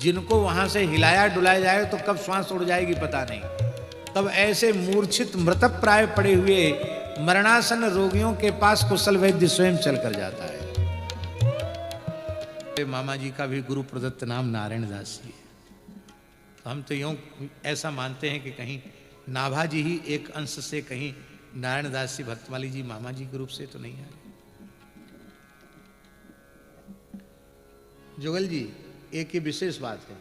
जिनको वहां से हिलाया डुलाया जाए तो कब श्वास उड़ जाएगी पता नहीं। तब ऐसे मूर्छित मृतप्राय पड़े हुए मरणासन रोगियों के पास कुशल वैद्य स्वयं चलकर जाता है। मामा जी का भी गुरु प्रदत्त नाम नारायण दास जी है। तो हम तो यूं ऐसा मानते हैं कि कहीं नाभाजी ही एक अंश से कहीं नारायण दास जी भक्तमाली जी मामा जी के रूप से तो नहीं आए। जुगल जी, एक ही विशेष बात है,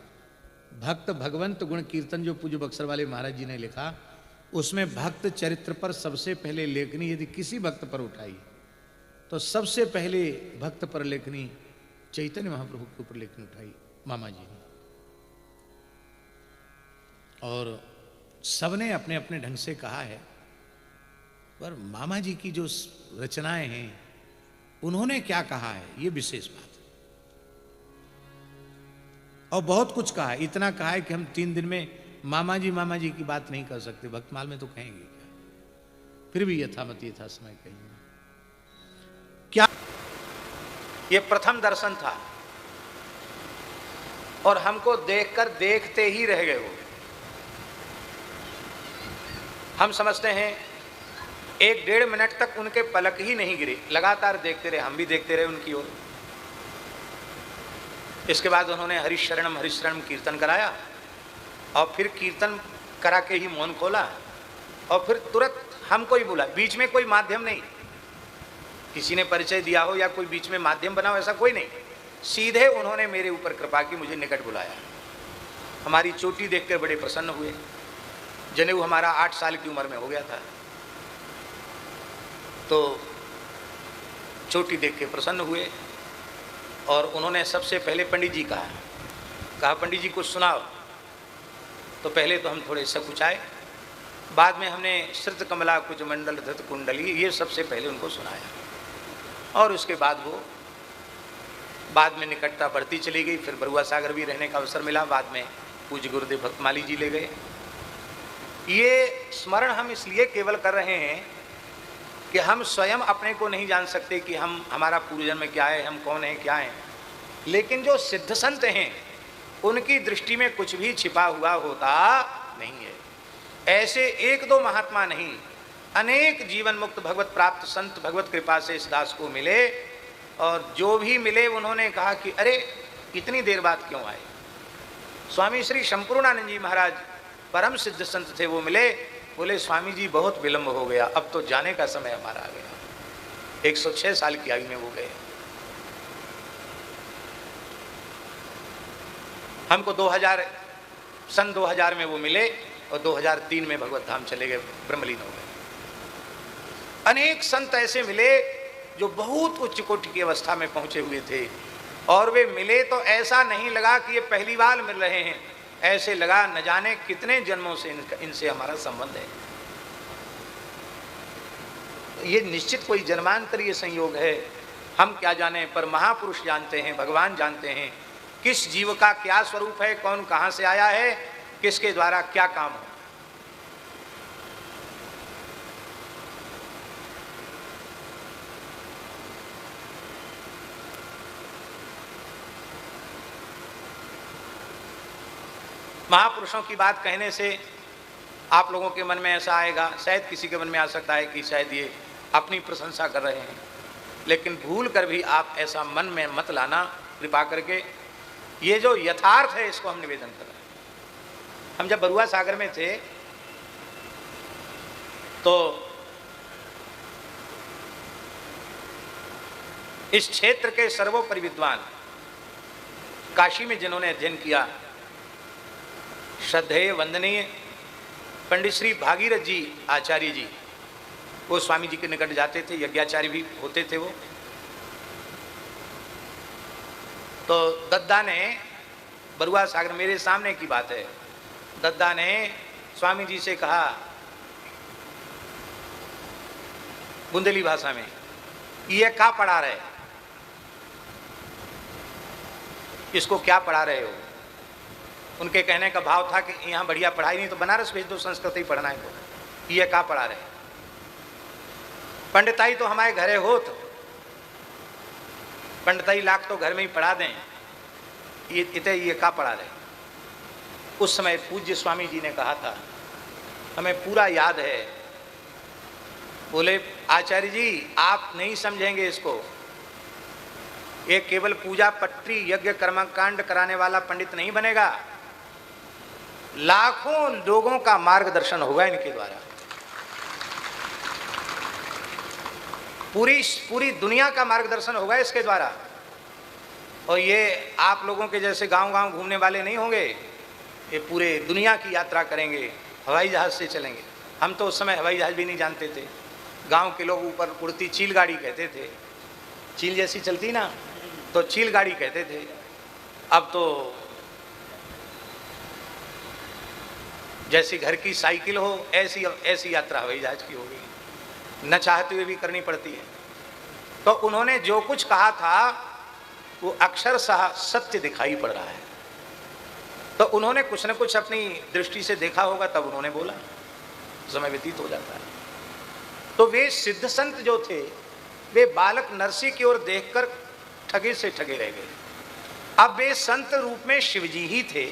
भक्त भगवंत गुण कीर्तन जो पूज्य बक्सर वाले महाराज जी ने लिखा, उसमें भक्त चरित्र पर सबसे पहले लेखनी यदि किसी भक्त पर उठाई तो सबसे पहले भक्त पर लेखनी चैतन्य महाप्रभु के ऊपर लेखनी उठाई मामा जी ने। और सबने अपने अपने ढंग से कहा है, पर मामा जी की जो रचनाएं हैं उन्होंने क्या कहा है ये विशेष बात है। और बहुत कुछ कहा है, इतना कहा है कि हम 3 दिन में मामा जी की बात नहीं कर सकते, भक्तमाल में तो कहेंगे क्या, फिर भी यथामति यथा समय कहेंगे। क्या ये प्रथम दर्शन था और हमको देखकर देखते ही रह गए हो। हम समझते हैं 1-1.5 मिनट तक उनके पलक ही नहीं गिरे, लगातार देखते रहे, हम भी देखते रहे उनकी ओर। इसके बाद उन्होंने हरिशरणम कीर्तन कराया और फिर कीर्तन करा के ही मौन खोला और फिर तुरंत हमको ही बुला। बीच में कोई माध्यम नहीं, किसी ने परिचय दिया हो या कोई बीच में माध्यम बना हो, ऐसा कोई नहीं। सीधे उन्होंने मेरे ऊपर कृपा की, मुझे निकट बुलाया। हमारी चोटी देखकर बड़े प्रसन्न हुए। जनेऊ हमारा 8 साल की उम्र में हो गया था, तो चोटी देख के प्रसन्न हुए और उन्होंने सबसे पहले पंडित जी कहा पंडित जी कुछ सुनाओ। तो पहले तो हम थोड़े सकुचाए, बाद में हमने श्रुत कमला कुछ मंडल धत कुंडली ये सबसे पहले उनको सुनाया, और उसके बाद वो बाद में निकटता बढ़ती चली गई। फिर बरुआ सागर भी रहने का अवसर मिला, बाद में पूज्य गुरुदेव भक्तमाली जी ले गए। ये स्मरण हम इसलिए केवल कर रहे हैं कि हम स्वयं अपने को नहीं जान सकते कि हम हमारा पूर्वजन्म में क्या है, हम कौन हैं क्या हैं, लेकिन जो सिद्ध संत हैं उनकी दृष्टि में कुछ भी छिपा हुआ होता नहीं है। ऐसे एक दो महात्मा नहीं, अनेक जीवन मुक्त भगवत प्राप्त संत भगवत कृपा से इस दास को मिले, और जो भी मिले उन्होंने कहा कि अरे इतनी देर बाद क्यों आए। स्वामी श्री संपूर्णानंद जी महाराज परम सिद्ध संत थे, वो मिले, बोले स्वामी जी बहुत विलंब हो गया, अब तो जाने का समय हमारा आ गया। 106 साल की आयु में वो गए। हमको 2000 2000 में वो मिले और 2003 में भगवत धाम चले गए, ब्रह्मलीन हो गए। अनेक संत ऐसे मिले जो बहुत उच्च कोटि की अवस्था में पहुंचे हुए थे, और वे मिले तो ऐसा नहीं लगा कि ये पहली बार मिल रहे हैं, ऐसे लगा न जाने कितने जन्मों से इनसे हमारा संबंध है। ये निश्चित कोई जन्मांतरीय संयोग है, हम क्या जाने, पर महापुरुष जानते हैं, भगवान जानते हैं किस जीव का क्या स्वरूप है, कौन कहां से आया है, किसके द्वारा क्या काम हो। महापुरुषों की बात कहने से आप लोगों के मन में ऐसा आएगा, शायद किसी के मन में आ सकता है कि शायद ये अपनी प्रशंसा कर रहे हैं, लेकिन भूल कर भी आप ऐसा मन में मत लाना, कृपा करके। ये जो यथार्थ है इसको हम निवेदन कर रहे हैं। हम जब बरुआ सागर में थे तो इस क्षेत्र के सर्वोपरि विद्वान, काशी में जिन्होंने अध्ययन किया, श्रद्धेय वंदनीय पंडित श्री भागीरथ जी आचार्य जी, वो स्वामी जी के निकट जाते थे, यज्ञाचार्य भी होते थे वो। तो दद्दा ने बरुआ सागर, मेरे सामने की बात है, दद्दा ने स्वामी जी से कहा बुंदेली भाषा में, ये क्या पढ़ा रहे, इसको क्या पढ़ा रहे हो। उनके कहने का भाव था कि यहाँ बढ़िया पढ़ाई नहीं तो बनारस भेज दो, संस्कृत ही पढ़ना है तो। ये क्या पढ़ा रहे, पंडिताई तो हमारे घरे हो, तो पंडिताई लाख तो घर में ही पढ़ा दें, ये क्या पढ़ा रहे। उस समय पूज्य स्वामी जी ने कहा था, हमें पूरा याद है, बोले आचार्य जी आप नहीं समझेंगे इसको, ये केवल पूजा पट्टी यज्ञ कर्मकांड कराने वाला पंडित नहीं बनेगा, लाखों लोगों का मार्गदर्शन होगा इनके द्वारा, पूरी दुनिया का मार्गदर्शन होगा इसके द्वारा। और ये आप लोगों के जैसे गांव-गांव घूमने वाले नहीं होंगे, ये पूरे दुनिया की यात्रा करेंगे, हवाई जहाज से चलेंगे। हम तो उस समय हवाई जहाज भी नहीं जानते थे, गांव के लोग ऊपर उड़ती चील गाड़ी कहते थे, चील जैसी चलती ना तो चील गाड़ी कहते थे। अब तो जैसी घर की साइकिल हो ऐसी यात्रा हवाई जहाज की हो गई, न चाहते हुए भी करनी पड़ती है। तो उन्होंने जो कुछ कहा था वो अक्षरशः सत्य दिखाई पड़ रहा है। तो उन्होंने कुछ न कुछ अपनी दृष्टि से देखा होगा, तब उन्होंने बोला, समय व्यतीत हो जाता है। तो वे सिद्ध संत जो थे, वे बालक नरसी की ओर देखकर ठगे से ठगे रह गए। अब वे संत रूप में शिवजी ही थे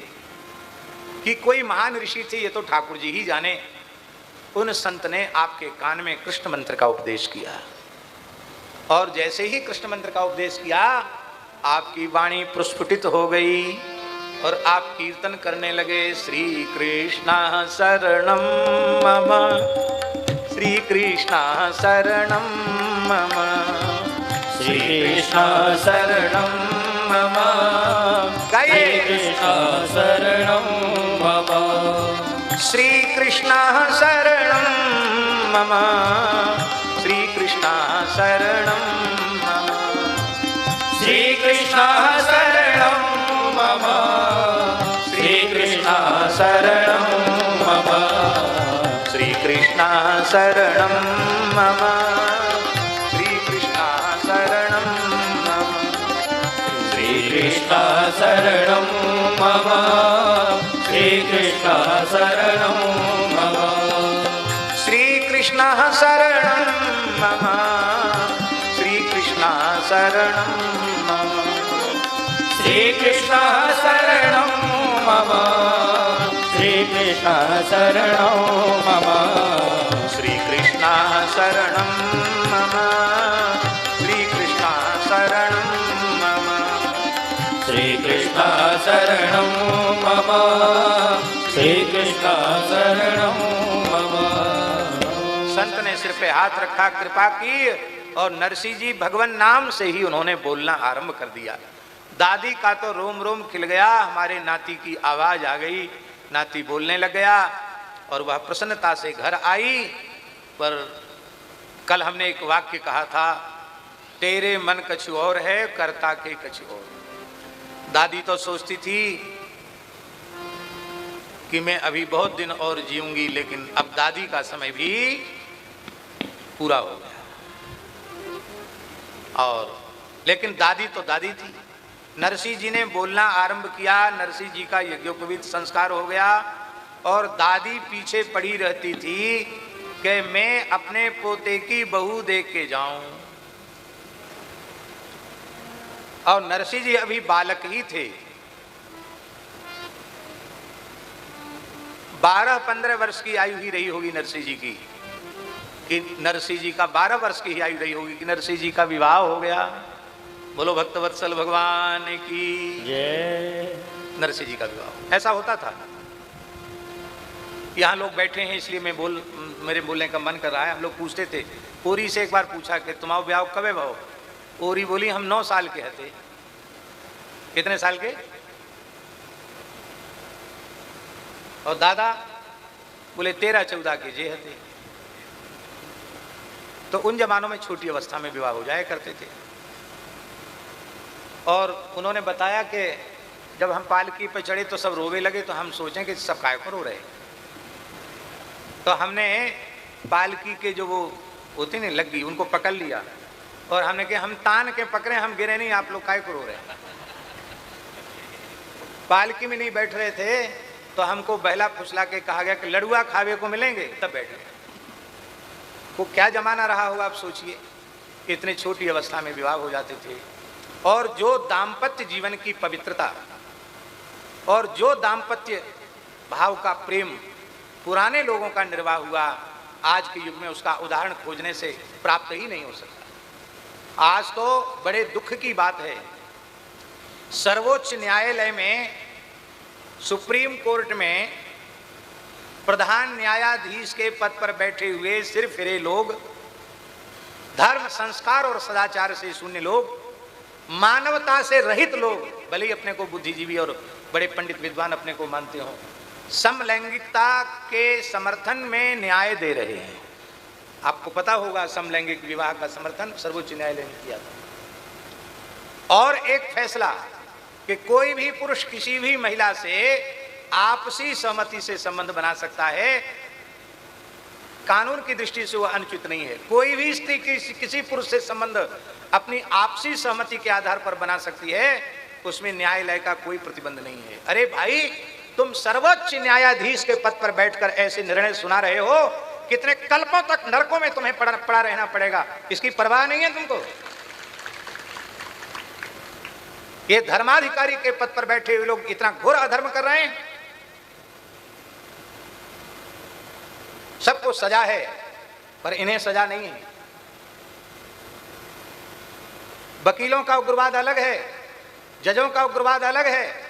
कि कोई महान ऋषि थे, ये तो ठाकुर जी ही जाने। उन संत ने आपके कान में कृष्ण मंत्र का उपदेश किया, और जैसे ही कृष्ण मंत्र का उपदेश किया, आपकी वाणी प्रस्फुटित हो गई और आप कीर्तन करने लगे, श्री कृष्ण शरणम मम, श्री कृष्ण शरणम मम, श्री कृष्ण शरणम मम, गाइए कृष्ण शरणम मम, श्री कृष्ण शरणम मम, श्री कृष्ण शरणम मम, श्री कृष्ण शरणम मम, श्री कृष्ण शरणम कृष्ण शरणं मम, श्री कृष्ण शरणं मम, श्री कृष्ण शरणं मम, श्री कृष्ण शरणं मम, श्री कृष्ण शरणं मम, श्री कृष्ण शरणं मम, श्री कृष्ण शरणं मम, श्री कृष्ण शरणं मम, श्री कृष्ण शरणं मम, श्री कृष्ण शरणं मम, श्री कृष्ण शरणं मम, श्री कृष्ण शरणं मम। संत ने सिर पे हाथ रखा, कृपा की, और नरसिंह जी भगवान नाम से ही उन्होंने बोलना आरंभ कर दिया। दादी का तो रोम रोम खिल गया, हमारे नाती की आवाज आ गई, नाती बोलने लग गया और वह प्रसन्नता से घर आई। पर कल हमने एक वाक्य कहा था, तेरे मन कछु और है, करता के कछु और। दादी तो सोचती थी कि मैं अभी बहुत दिन और जीऊंगी, लेकिन अब दादी का समय भी पूरा हो गया। और लेकिन दादी तो दादी थी। नरसिंह जी ने बोलना आरंभ किया, नरसिंह जी का यज्ञोपवीत संस्कार हो गया और दादी पीछे पड़ी रहती थी कि मैं अपने पोते की बहू देख के जाऊं। और नरसिंह जी अभी बालक ही थे, 12-15 वर्ष की आयु ही रही होगी नरसिंह जी की, कि नरसिंह जी का 12 वर्ष की ही आयु रही होगी कि नरसिंह जी का विवाह हो गया। बोलो भक्तवत्सल भगवान की जय। नरसिंह जी का विवाह ऐसा होता था। यहाँ लोग बैठे हैं इसलिए मेरे बोलने का मन कर रहा है। हम लोग पूछते थे, ओरी से एक बार पूछा कि तुम्हारा ब्याह कब है भाव? ओरी बोली हम 9 साल के हते। कितने साल के? और दादा बोले 13-14 के जे हते। तो उन जमानों में छोटी अवस्था में विवाह हो जाया करते थे। और उन्होंने बताया कि जब हम पालकी पे चढ़े तो सब रोवे लगे, तो हम सोचें कि सब काय को रो रहे। तो हमने पालकी के जो वो होती नहीं लग्गी, उनको पकड़ लिया और हमने कहा हम तान के पकड़े, हम गिरे नहीं, आप लोग काय को रो रहे। पालकी में नहीं बैठ रहे थे तो हमको बहला फुसला के कहा गया कि लड़ुआ खावे को मिलेंगे तब बैठे। वो क्या जमाना रहा होगा आप सोचिए। इतने छोटी अवस्था में विवाह हो जाते थे। और जो दाम्पत्य जीवन की पवित्रता और जो दाम्पत्य भाव का प्रेम पुराने लोगों का निर्वाह हुआ, आज के युग में उसका उदाहरण खोजने से प्राप्त ही नहीं हो सकता। आज तो बड़े दुख की बात है, सर्वोच्च न्यायालय में, सुप्रीम कोर्ट में प्रधान न्यायाधीश के पद पर बैठे हुए सिर फिरे लोग, धर्म संस्कार और सदाचार से शून्य लोग, मानवता से रहित लोग, भले ही अपने को बुद्धिजीवी और बड़े पंडित विद्वान अपने को मानते हो, समलैंगिकता के समर्थन में न्याय दे रहे हैं। आपको पता होगा समलैंगिक विवाह का समर्थन सर्वोच्च न्यायालय ने किया था। और एक फैसला कि कोई भी पुरुष किसी भी महिला से आपसी सहमति से संबंध बना सकता है, कानून की दृष्टि से वह अनुचित नहीं है। कोई भी स्त्री किसी पुरुष से संबंध अपनी आपसी सहमति के आधार पर बना सकती है, उसमें न्यायालय का कोई प्रतिबंध नहीं है। अरे भाई, तुम सर्वोच्च न्यायाधीश के पद पर बैठकर ऐसे निर्णय सुना रहे हो, कितने कल्पों तक नरकों में तुम्हें पड़ा रहना पड़ेगा, इसकी परवाह नहीं है तुमको? ये धर्माधिकारी के पद पर बैठे हुए लोग इतना घोर अधर्म कर रहे हैं। सबको सजा है पर इन्हें सजा नहीं है। वकीलों का उग्रवाद अलग है, जजों का उग्रवाद अलग है।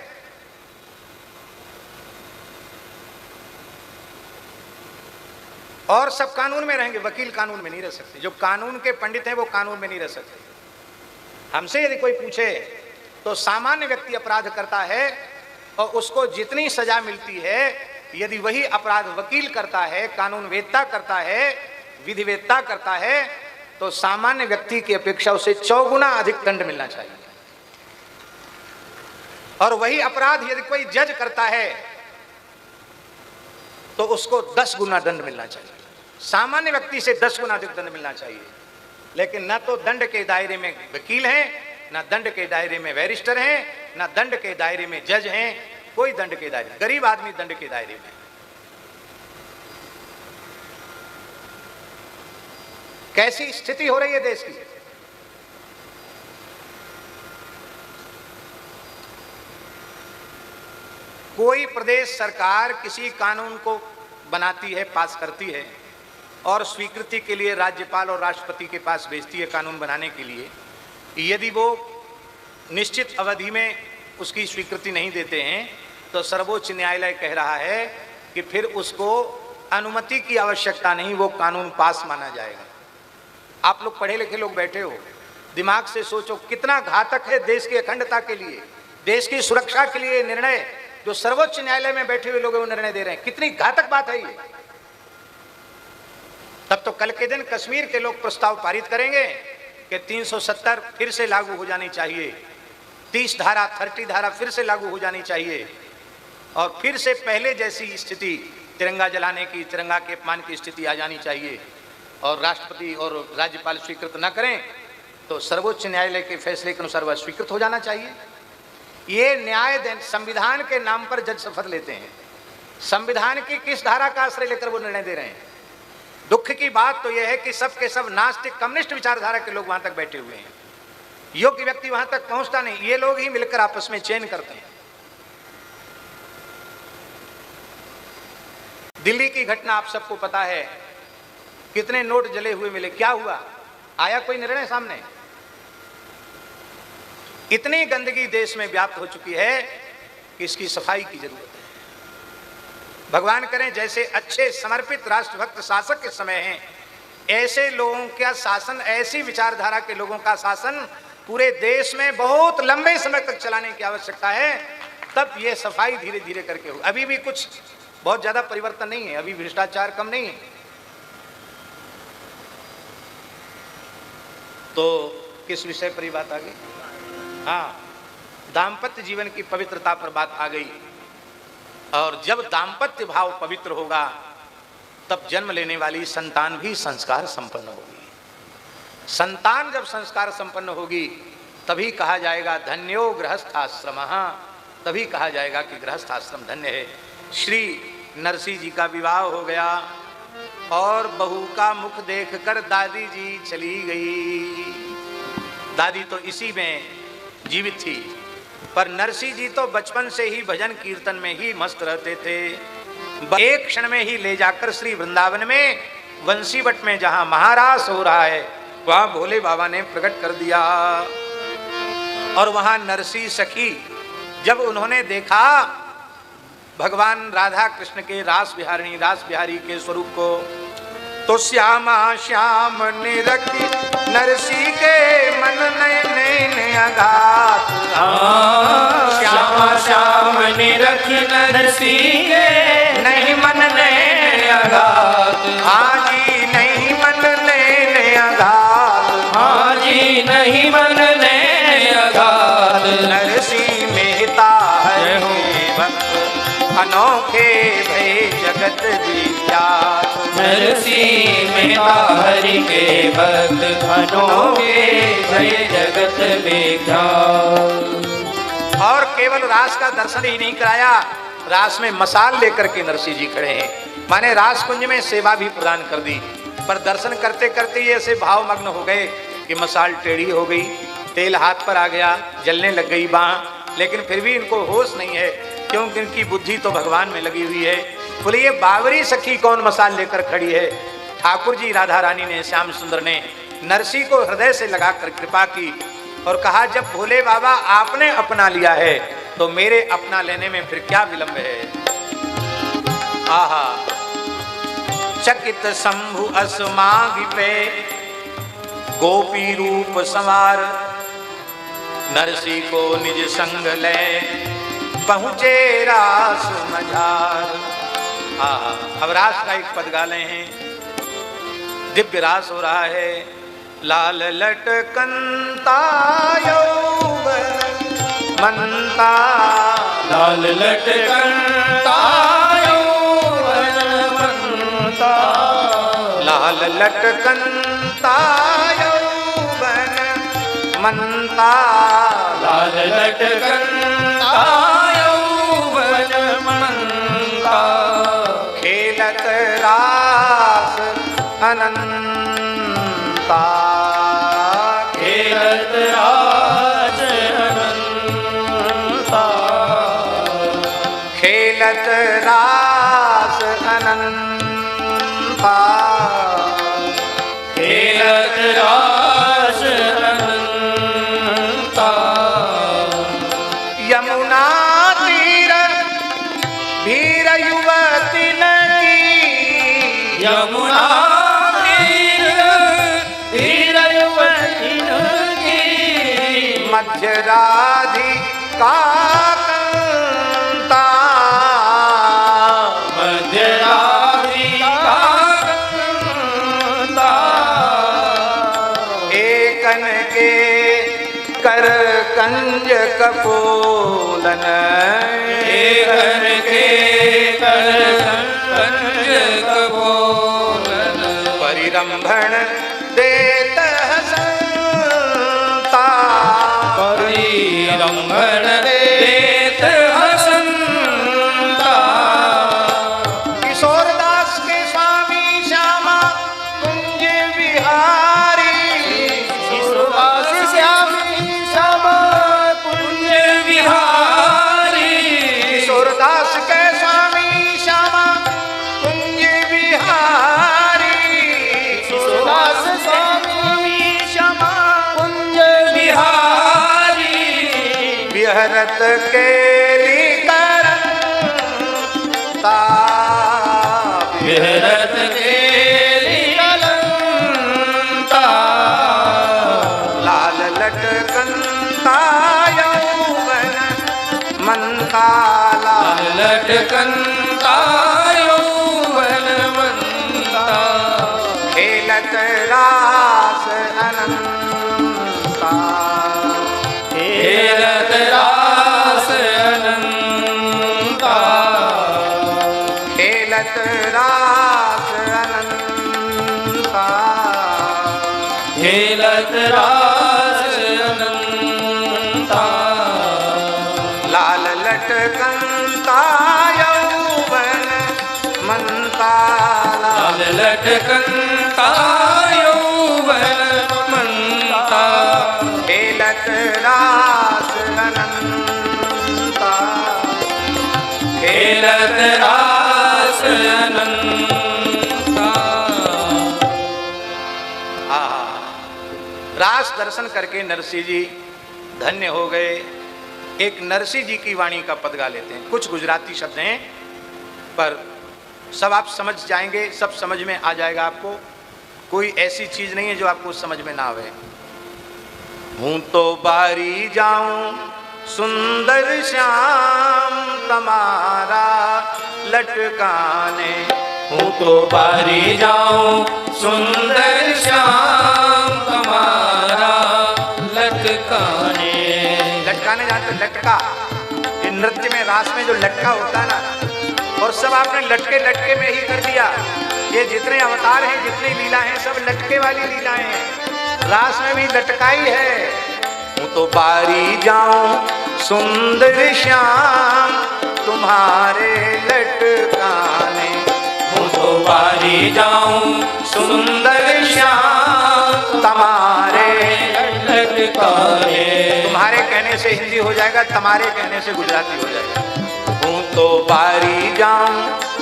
और सब कानून में रहेंगे, वकील कानून में नहीं रह सकते। जो कानून के पंडित हैं वो कानून में नहीं रह सकते। हमसे यदि कोई पूछे तो सामान्य व्यक्ति अपराध करता है और उसको जितनी सजा मिलती है, यदि वही अपराध वकील करता है, कानून वेत्ता करता है, विधिवेत्ता करता है, तो सामान्य व्यक्ति की अपेक्षा उसे 4 गुना अधिक दंड मिलना चाहिए। और वही अपराध यदि कोई जज करता है तो उसको 10 गुना दंड मिलना चाहिए। सामान्य व्यक्ति से 10 गुना अधिक दंड मिलना चाहिए। लेकिन न तो दंड के दायरे में वकील हैं, न दंड के दायरे में बैरिस्टर हैं, न दंड के दायरे में जज हैं, कोई दंड के दायरे, गरीब आदमी दंड के दायरे में। कैसी स्थिति हो रही है देश की। कोई प्रदेश सरकार किसी कानून को बनाती है, पास करती है और स्वीकृति के लिए राज्यपाल और राष्ट्रपति के पास भेजती है कानून बनाने के लिए। यदि वो निश्चित अवधि में उसकी स्वीकृति नहीं देते हैं तो सर्वोच्च न्यायालय कह रहा है कि फिर उसको अनुमति की आवश्यकता नहीं, वो कानून पास माना जाएगा। आप लोग पढ़े लिखे लोग बैठे हो, दिमाग से सोचो कितना घातक है देश की अखंडता के लिए, देश की सुरक्षा के लिए निर्णय जो सर्वोच्च न्यायालय में बैठे हुए लोग वो निर्णय दे रहे हैं। कितनी घातक बात है ये। तब तो कल के दिन कश्मीर के लोग प्रस्ताव पारित करेंगे कि 370 फिर से लागू हो जानी चाहिए, 30 धारा फिर से लागू हो जानी चाहिए और फिर से पहले जैसी स्थिति तिरंगा जलाने की, तिरंगा के अपमान की स्थिति आ जानी चाहिए। और राष्ट्रपति और राज्यपाल स्वीकृत न करें तो सर्वोच्च न्यायालय के फैसले के अनुसार वह स्वीकृत हो जाना चाहिए। ये न्याय संविधान के नाम पर जज शपथ लेते हैं। संविधान की किस धारा का आश्रय लेकर वो निर्णय दे रहे हैं। दुख की बात तो यह है कि सब के सब नास्तिक कम्युनिस्ट विचारधारा के लोग वहां तक बैठे हुए हैं, योग्य व्यक्ति वहां तक पहुंचता नहीं। ये लोग ही मिलकर आपस में चयन करते हैं। दिल्ली की घटना आप सबको पता है, कितने नोट जले हुए मिले, क्या हुआ, आया कोई निर्णय सामने। इतनी गंदगी देश में व्याप्त हो चुकी है कि इसकी सफाई की जरूरत है। भगवान करें जैसे अच्छे समर्पित राष्ट्रभक्त शासक के समय हैं, ऐसे लोगों का शासन, ऐसी विचारधारा के लोगों का शासन पूरे देश में बहुत लंबे समय तक चलाने की आवश्यकता है। तब ये सफाई धीरे धीरे करके हो। अभी भी कुछ बहुत ज्यादा परिवर्तन नहीं है, अभी भ्रष्टाचार कम नहीं है। तो किस विषय पर बात आ गई? हाँ, दाम्पत्य जीवन की पवित्रता पर बात आ गई। और जब दाम्पत्य भाव पवित्र होगा तब जन्म लेने वाली संतान भी संस्कार संपन्न होगी। संतान जब संस्कार संपन्न होगी तभी कहा जाएगा धन्यो गृहस्थाश्रमः, तभी कहा जाएगा कि गृहस्थ आश्रम धन्य है। श्री नरसिंह जी का विवाह हो गया और बहू का मुख देखकर दादी जी चली गई। दादी तो इसी में जीवित थी, पर नरसिंह जी तो बचपन से ही भजन कीर्तन में ही मस्त रहते थे। एक क्षण में ही ले जाकर श्री वृंदावन में वंशीवट में जहां महारास हो रहा है वहां भोले बाबा ने प्रकट कर दिया। और वहां नरसिंह सखी जब उन्होंने देखा भगवान राधा कृष्ण के रास बिहारी के स्वरूप को, तो श्यामा श्याम निरखी नरसिंह के मन नैन अगाध। श्यामा श्याम निरखी नरसिंह के नहीं मन नैन अगाध। हाँ जी नहीं मन नैन अगाध। हाँ जी नहीं मन नैन अगाध। नरसिंह मेहता है भक्त अनोखे भय जगत विख्यात। नरसिंह मेहता हरि के भक्त अनोखे भय जगत विख्यात। और केवल रास का दर्शन ही नहीं कराया, रास में मसाल लेकर के नरसिंह जी खड़े हैं, माने रास कुंज में सेवा भी प्रदान कर दी। पर दर्शन करते करते ये ऐसे भावमग्न हो गए कि मसाल टेढ़ी हो गई, तेल हाथ पर आ गया, जलने लग गई बाह। लेकिन फिर भी इनको होश नहीं है क्योंकि इनकी बुद्धि तो भगवान में लगी हुई है। बोले ये बावरी सखी कौन मसाल लेकर खड़ी है? ठाकुर जी राधा रानी ने, श्याम सुंदर ने नरसिंह को हृदय से लगाकर कृपा की और कहा जब भोले बाबा आपने अपना लिया है तो मेरे अपना लेने में फिर क्या विलंब है। आहा, चकित शंभु असमाधि पे गोपी रूप संवार, नरसिंह को निज संग ले पहुंचे रास मझार। अब रास का एक पद गा रहे हैं, दिव्य रास हो रहा है। लाल लटकंता यौवन मनता, लाल लटकंता यौवन मनता। लटकंता यौवन मनता, लाल लटकंता यौवन मनता, खेलत रास अनंता, खेलत रास अनंता, खेलत रास अनंता, खेलत रास अनंता, यमुना तीर भीर युवती नदी, यमुना तीर तीर युवती नदी, मध्य राधिका कांता, मध्य राधिका कांता, एकन के कर कंज कपोलन, एकन के कर कंज कपोलन, परिरंभण देत हसंता, परिरंभण देत हसंता, किशोरदास के स्वामी श्यामा कुंज विहारी, किशोरदास श्यामी श्यामा कुंज विहारी, किशोरदास के स्वामी श्यामा कुंज विहारी, किशोरदास स्वामी श्यामा कुंज विहारी, विहरत केली करंता, विहरत केली कलंता, लाल लटकंता यौवन मनता, लाल लटकंता यौवन मनता, खेलत रास अनंता, खेलत रास अनंता, खेलत रास अनंता, खेलत रास अनंता, लाल लटकंता यौवन मनता, लाल लटकंता यौवन मनता, खेलत रास अनंता, खेलत रास अनंता। रास दर्शन करके नरसिंह जी धन्य हो गए। एक नरसिंह जी की वाणी का पद गा लेते हैं। कुछ गुजराती शब्द हैं पर सब आप समझ जाएंगे, सब समझ में आ जाएगा आपको। कोई ऐसी चीज नहीं है जो आपको समझ में ना आवे। हूँ तो बारी जाऊं सुंदर श्याम तुम्हारा लटकाने, हूँ तो बारी जाऊं सुंदर श्याम तुम्हारा लटकाने। लटकाने जानते हो? लटका, ये नृत्य में रास में जो लटका होता है ना, और सब आपने लटके लटके में ही कर दिया। ये जितने अवतार हैं, जितनी लीला हैं, सब लटके वाली लीलाएं हैं। रास में भी लटकाई है। हूँ तो बारी जाऊं सुंदर श्याम तुम्हारे लटकाने, हूँ तो बारी जाऊं सुंदर श्याम तुम्हारे लटकाने। तुम्हारे कहने से हिंदी हो जाएगा, तुम्हारे कहने से गुजराती हो जाएगा। हूँ तो बारी जाऊं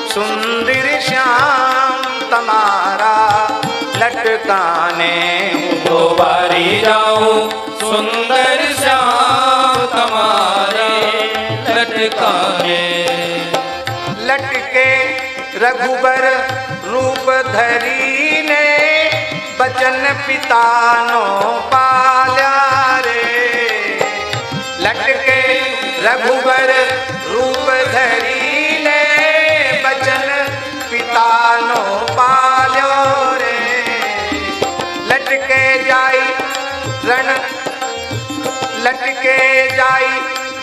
सुंदर श्याम तुम्हारा लटकाने, हूँ तो बारी जाऊं सुंदर श्याम तुम्हारे लटकाने। लटके रघुबर रूप धरी ने, बचन पिता नो पाल्या रे। लटके रघुबर रूप धरी ने, बचन पिता नो पाल्यो रे। लटके जाई रण, लटके जाई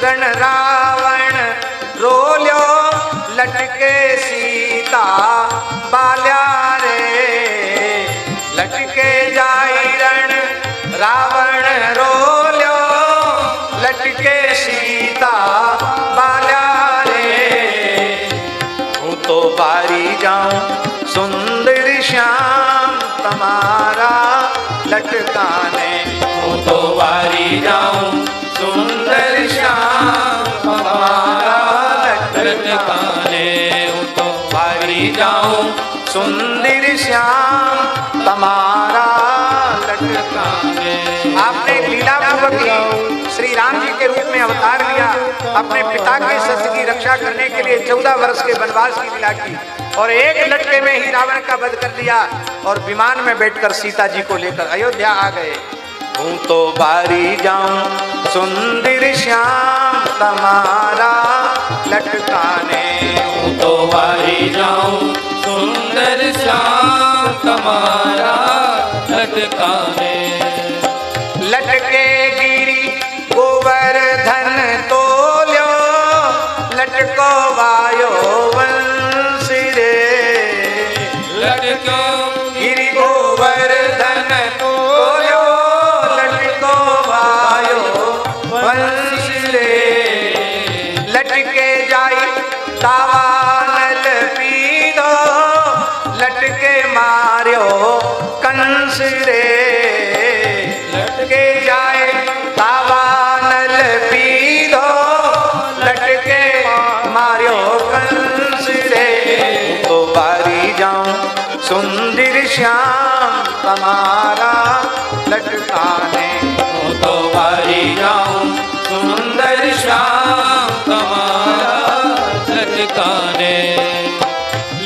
रण रावण रोल्यो, लटके सीता बाल्या रे। लटके जाई रण रावण रोल्यो, लटके सीता बाल्या रे। हूँ तो बारी जाऊं सुंदर श्याम तुम्हारा लटकाने। हूँ तो बारी जाऊं सुंदर श्याम तुम्हारा लटकाने। हूँ तो बारी जाऊं सुंदर श्याम तुम्हारा लटकाने। आपने लीला पूर्वक श्री राम जी के रूप में अवतार लिया, अपने पिता के सत्य की रक्षा करने के लिए 14 वर्ष के वनवास की लीला की और एक लटके में ही रावण का वध कर दिया और विमान में बैठकर सीता जी को लेकर अयोध्या आ गए। हूँ तो बारी जाऊं सुंदर श्याम तुम्हारा लटकाने। हूँ तो बारी जाऊं सुंदर श्याम तुम्हारा लटकाने। लटके गिरी गोवर्धन तोल्यो, लटको वायो वंश रे। लटको गिरी गोवर्धन तोल्यो, लटको वायो वंश रे। लटके जाई दावानल पीधो, लटके मार्यो कंस रे। लटके जाए दावानल पीधो, लटके मार्यो कंस रे। तो बारी जाऊं सुंदर श्याम तुम्हारा लटकाने। तो बारी जाऊं सुंदर श्याम तुम्हारा लटकाने।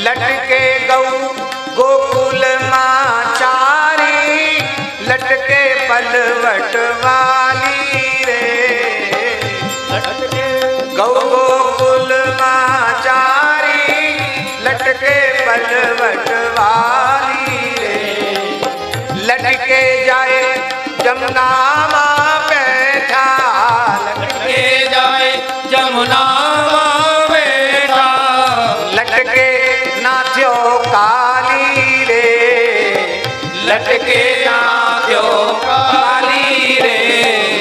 लटके गौ गोकुल माचारी, लटके पलवट वाली रे। गौ गोकुल माचारी, लटके पलवट वाली रे। लटके जाए जमुना माँ बैठा, लटके जाए जमुना माँ बैठा। लटके नाथ्यो काली रे। लटके नाथ्यो काली रे।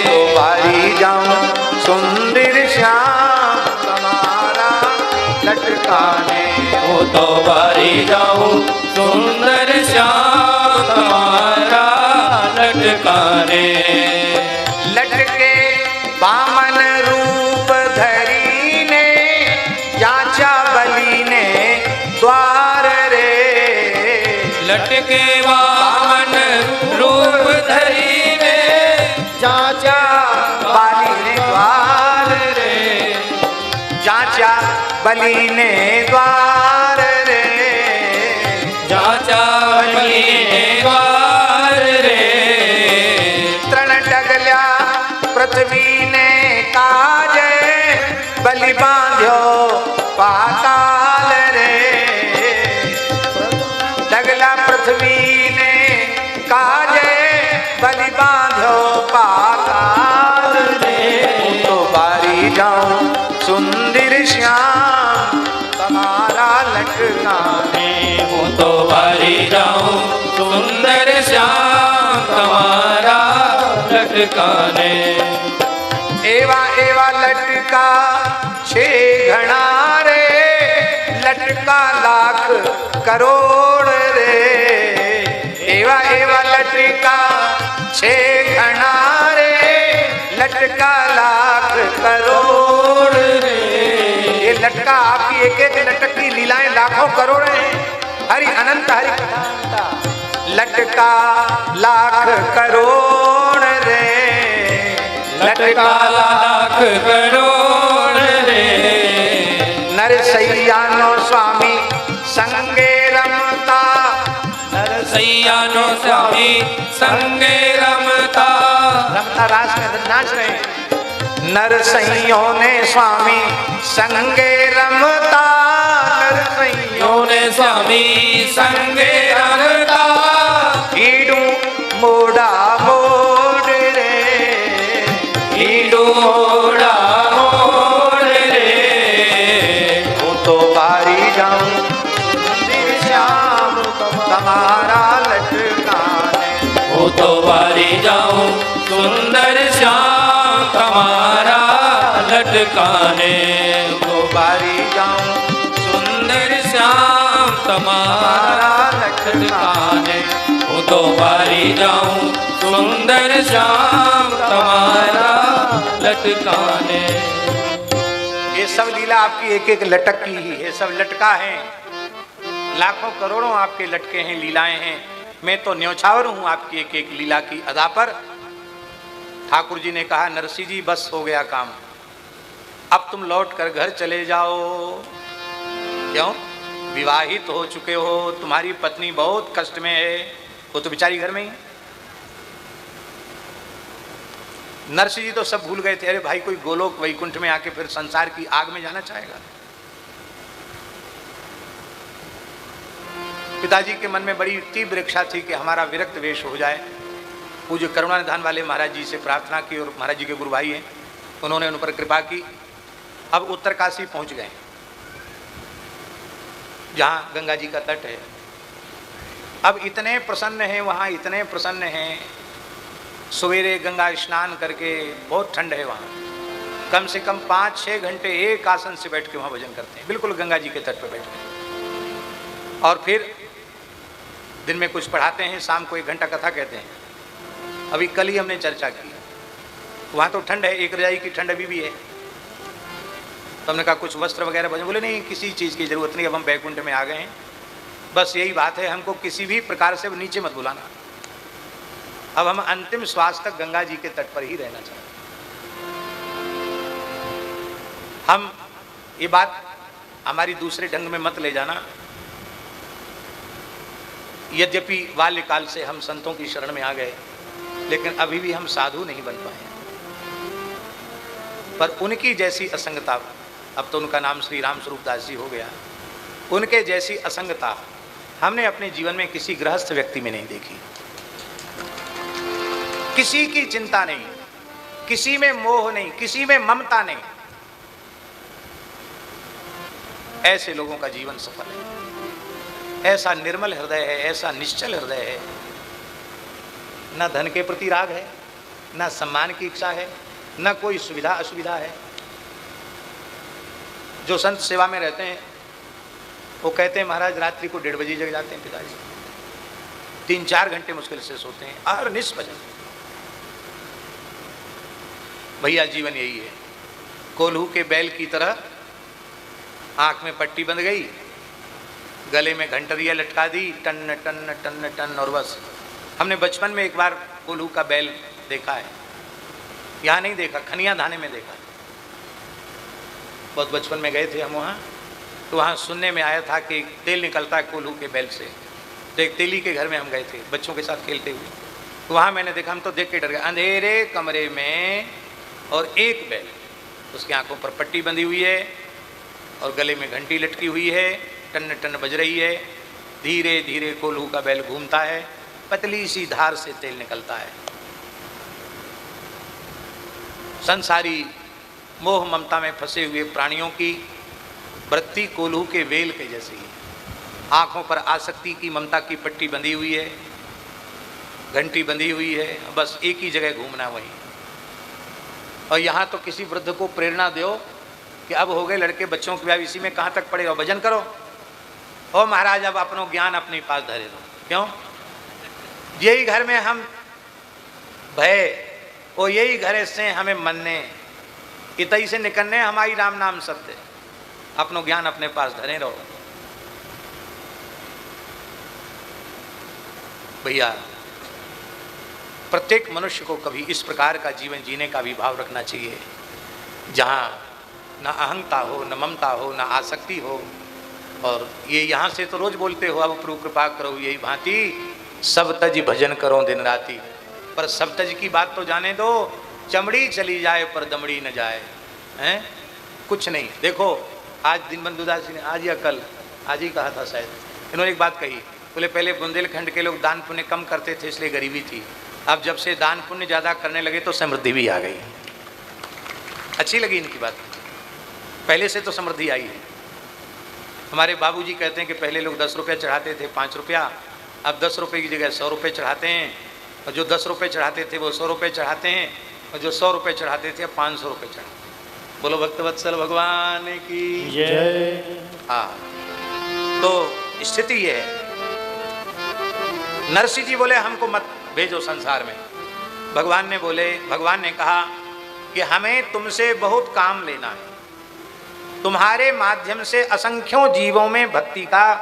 तो बारी जाऊं सुंदर श्याम तुम्हारा लटकाने। हो तो बारी जाऊं सुंदर श्याम तुम्हारा लटकाने। लटके बामन रूप धरी ने, जांचा बलि ने द्वार रे। लटके वामन रूप धरी ने, जांचा बलि ने द्वार रे। जांचा बलि ने द्वार रे। जांचा बलि ने द्वार रे। तृण डगल्या पृथ्वी ने काज, बलि बांध्यो पाताल रे। डगला पृथ्वी ने काज, बलि बांध्यो पाताल रे। तो बारी जाऊं सुंदर श्याम तुम्हारा लटकाने। हो तो बारी जाऊं सुंदर श्याम तुम्हारा लटकाने। एवा एवा लटका छे घना रे, लटका लाख करोड़ रे। एवा एवा लटका छे घना रे, लटका लाख करोड़ रे। ये लटका आपकी एक एक लटक की लीलाएं लाखों करोड़ हैं। हरि अनंत हरि अनंत। लटका लाख करोड़ रे। लटका लाख करोड़ रे। नरसैयानो स्वामी संगे रमता। नरसैयानो स्वामी संगे रमता। रमता रास में नाच रहे हैं। नरसैयों ने स्वामी संगे रमता। नरसैयों ने स्वामी संगे रमता। ईडू मोड़ा मोड़ रे। ईडू मोड़ा मोड़ रे। वो तो बारी जाऊं श्याम तुम्हारा लटका। लटकाने, दो बारी जाऊं सुंदर श्याम तुम्हारा लटकाने, वो दो बारी जाऊं सुंदर श्याम तुम्हारा लटकाने। ये सब लीला आपकी एक एक लटक की ही है, सब लटका है, लाखों करोड़ों आपके लटके हैं, लीलाएं हैं। मैं तो न्यौछावर हूं आपकी एक एक लीला की अदा पर। ठाकुर जी ने कहा, नरसिंह जी बस हो गया काम, अब तुम लौट कर घर चले जाओ। क्यों? विवाहित हो चुके हो, तुम्हारी पत्नी बहुत कष्ट में है, वो तो बेचारी घर में ही। नरसिंह जी तो सब भूल गए थे, अरे भाई कोई गोलोक वैकुंठ में आके फिर संसार की आग में जाना चाहेगा? पिताजी के मन में बड़ी तीव्र इच्छा थी कि हमारा विरक्त वेश हो जाए। पूज्य करुणानिधान वाले महाराज जी से प्रार्थना की, और महाराज जी के गुरु भाई हैं, उन्होंने उन पर कृपा की। अब उत्तरकाशी पहुंच गए, जहाँ गंगा जी का तट है। अब इतने प्रसन्न हैं वहाँ, इतने प्रसन्न हैं। सवेरे गंगा स्नान करके, बहुत ठंड है वहाँ, कम से कम 5-6 घंटे एक आसन से बैठ के वहाँ भजन करते हैं, बिल्कुल गंगा जी के तट पर बैठ के। और फिर दिन में कुछ पढ़ाते हैं, शाम को 1 घंटा कथा कहते हैं। अभी कल ही हमने चर्चा की, वहाँ तो ठंड है, एक रजाई की ठंड अभी भी है। तो हमने कहा कुछ वस्त्र वगैरह भजन, बोले नहीं किसी चीज़ की ज़रूरत नहीं, अब हम बैकुंठ में आ गए हैं, बस यही बात है, हमको किसी भी प्रकार से नीचे मत बुलाना, अब हम अंतिम श्वास तक गंगा जी के तट पर ही रहना चाहते हैं। हम ये बात हमारी दूसरे ढंग में मत ले जाना। यद्यपि बाल्यकाल से हम संतों की शरण में आ गए, लेकिन अभी भी हम साधु नहीं बन पाए। पर उनकी जैसी असंगता, अब तो उनका नाम श्री राम स्वरूप दास जी हो गया, उनके जैसी असंगता हमने अपने जीवन में किसी गृहस्थ व्यक्ति में नहीं देखी। किसी की चिंता नहीं, किसी में मोह नहीं, किसी में ममता नहीं, ऐसे लोगों का जीवन सफल है। ऐसा निर्मल हृदय है, ऐसा निश्चल हृदय है, न धन के प्रति राग है, न सम्मान की इच्छा है, न कोई सुविधा असुविधा है। जो संत सेवा में रहते हैं वो कहते हैं महाराज रात्रि को 1:30 बजे जग जाते हैं पिताजी, 3-4 घंटे मुश्किल से सोते हैं और निष्भजन। भैया जीवन यही है, कोल्हू के बैल की तरह आंख में पट्टी बंध गई, गले में घंटरिया लटका दी, टन टन टन टन, और बस। हमने बचपन में एक बार कोल्हू का बैल देखा है, यहाँ नहीं देखा, खनिया धाने में देखा। बहुत बचपन में गए थे हम वहाँ, तो वहाँ सुनने में आया था कि तेल निकलता है कोल्हू के बैल से। तो एक तेली के घर में हम गए थे बच्चों के साथ खेलते हुए, तो वहाँ मैंने देखा, हम तो देख के डर गए। अंधेरे कमरे में और एक बैल, उसकी आंखों पर पट्टी बंधी हुई है और गले में घंटी लटकी हुई है, टन टन बज रही है, धीरे धीरे कोल्हू का बैल घूमता है, पतली सी धार से तेल निकलता है। संसारी मोह ममता में फंसे हुए प्राणियों की वृत्ति कोल्हू के वेल के जैसी है। आंखों पर आसक्ति की ममता की पट्टी बंधी हुई है, घंटी बंधी हुई है, बस एक ही जगह घूमना वही। और यहाँ तो किसी वृद्ध को प्रेरणा दो कि अब हो गए लड़के बच्चों के, इसी में कहाँ तक पड़े, और भजन करो। ओ महाराज अब अपनो ज्ञान अपने पास धरे दो। क्यों? यही घर में हम भय, ओ यही घर से हमें मनने, इतई से निकलने हमारी राम नाम सत्य, अपनो ज्ञान अपने पास धरे रहो। भैया प्रत्येक मनुष्य को कभी इस प्रकार का जीवन जीने का भी भाव रखना चाहिए, जहाँ न अहंता हो, न ममता हो, न आसक्ति हो। और ये यहाँ से तो रोज बोलते हो, अब प्रभु कृपा करो यही भांति, सब तज भजन करो दिन राती। पर सब तज की बात तो जाने दो, चमड़ी चली जाए पर दमड़ी न जाए, हैं? कुछ नहीं। देखो आज दीनबंधु दास जी ने आज या कल, आज ही कहा था शायद, इन्होंने एक बात कही, बोले पहले बुंदेलखंड के लोग दान पुण्य कम करते थे इसलिए गरीबी थी, अब जब से दान पुण्य ज़्यादा करने लगे तो समृद्धि भी आ गई। अच्छी लगी इनकी बात, पहले से तो समृद्धि आई है। हमारे बाबूजी कहते हैं कि पहले लोग 10 रुपया चढ़ाते थे, 5 रुपया, अब 10 रुपये की जगह 100 रुपये चढ़ाते हैं, और जो 10 रुपये चढ़ाते थे वो 100 रुपये चढ़ाते हैं, और जो 100 रुपये चढ़ाते थे अब 500 रुपये चढ़ाते हैं। बोलो भक्तवत्सल भगवान की जय। हाँ, तो स्थिति ये है। नरसिंह जी बोले हमको मत भेजो संसार में। भगवान ने कहा कि हमें तुमसे बहुत काम लेना है, तुम्हारे माध्यम से असंख्यों जीवों में भक्ति का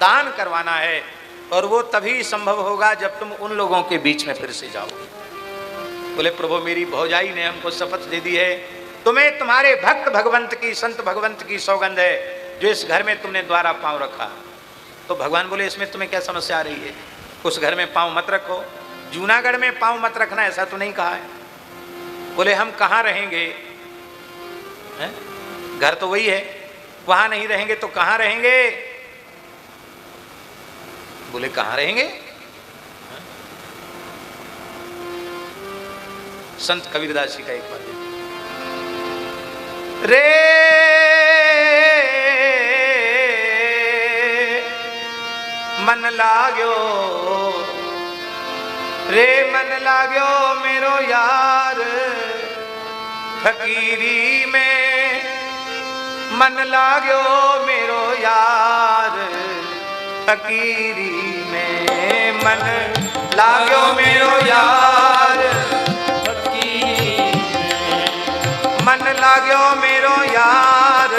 दान करवाना है, और वो तभी संभव होगा जब तुम उन लोगों के बीच में फिर से जाओगे। बोले प्रभु मेरी भौजाई ने हमको शपथ दे दी है, तुम्हें तुम्हारे भक्त भगवंत की, संत भगवंत की सौगंध है जो इस घर में तुमने द्वारा पांव रखा। तो भगवान बोले इसमें तुम्हें क्या समस्या आ रही है, उस घर में पांव मत रखो। जूनागढ़ में पांव मत रखना ऐसा तो नहीं कहा है। बोले हम कहाँ रहेंगे, है? घर तो वही है, वहां नहीं रहेंगे तो कहाँ रहेंगे? बोले कहाँ रहेंगे? संत कबीरदास जी का एक बात रे मन लाग्यो, रे मन लाग्यो मेरो यार फकीरी में, मन लाग्यो मेरो यार फकीरी में, मन लाग्यो मेरो यार मन लाग्यो मेरो यार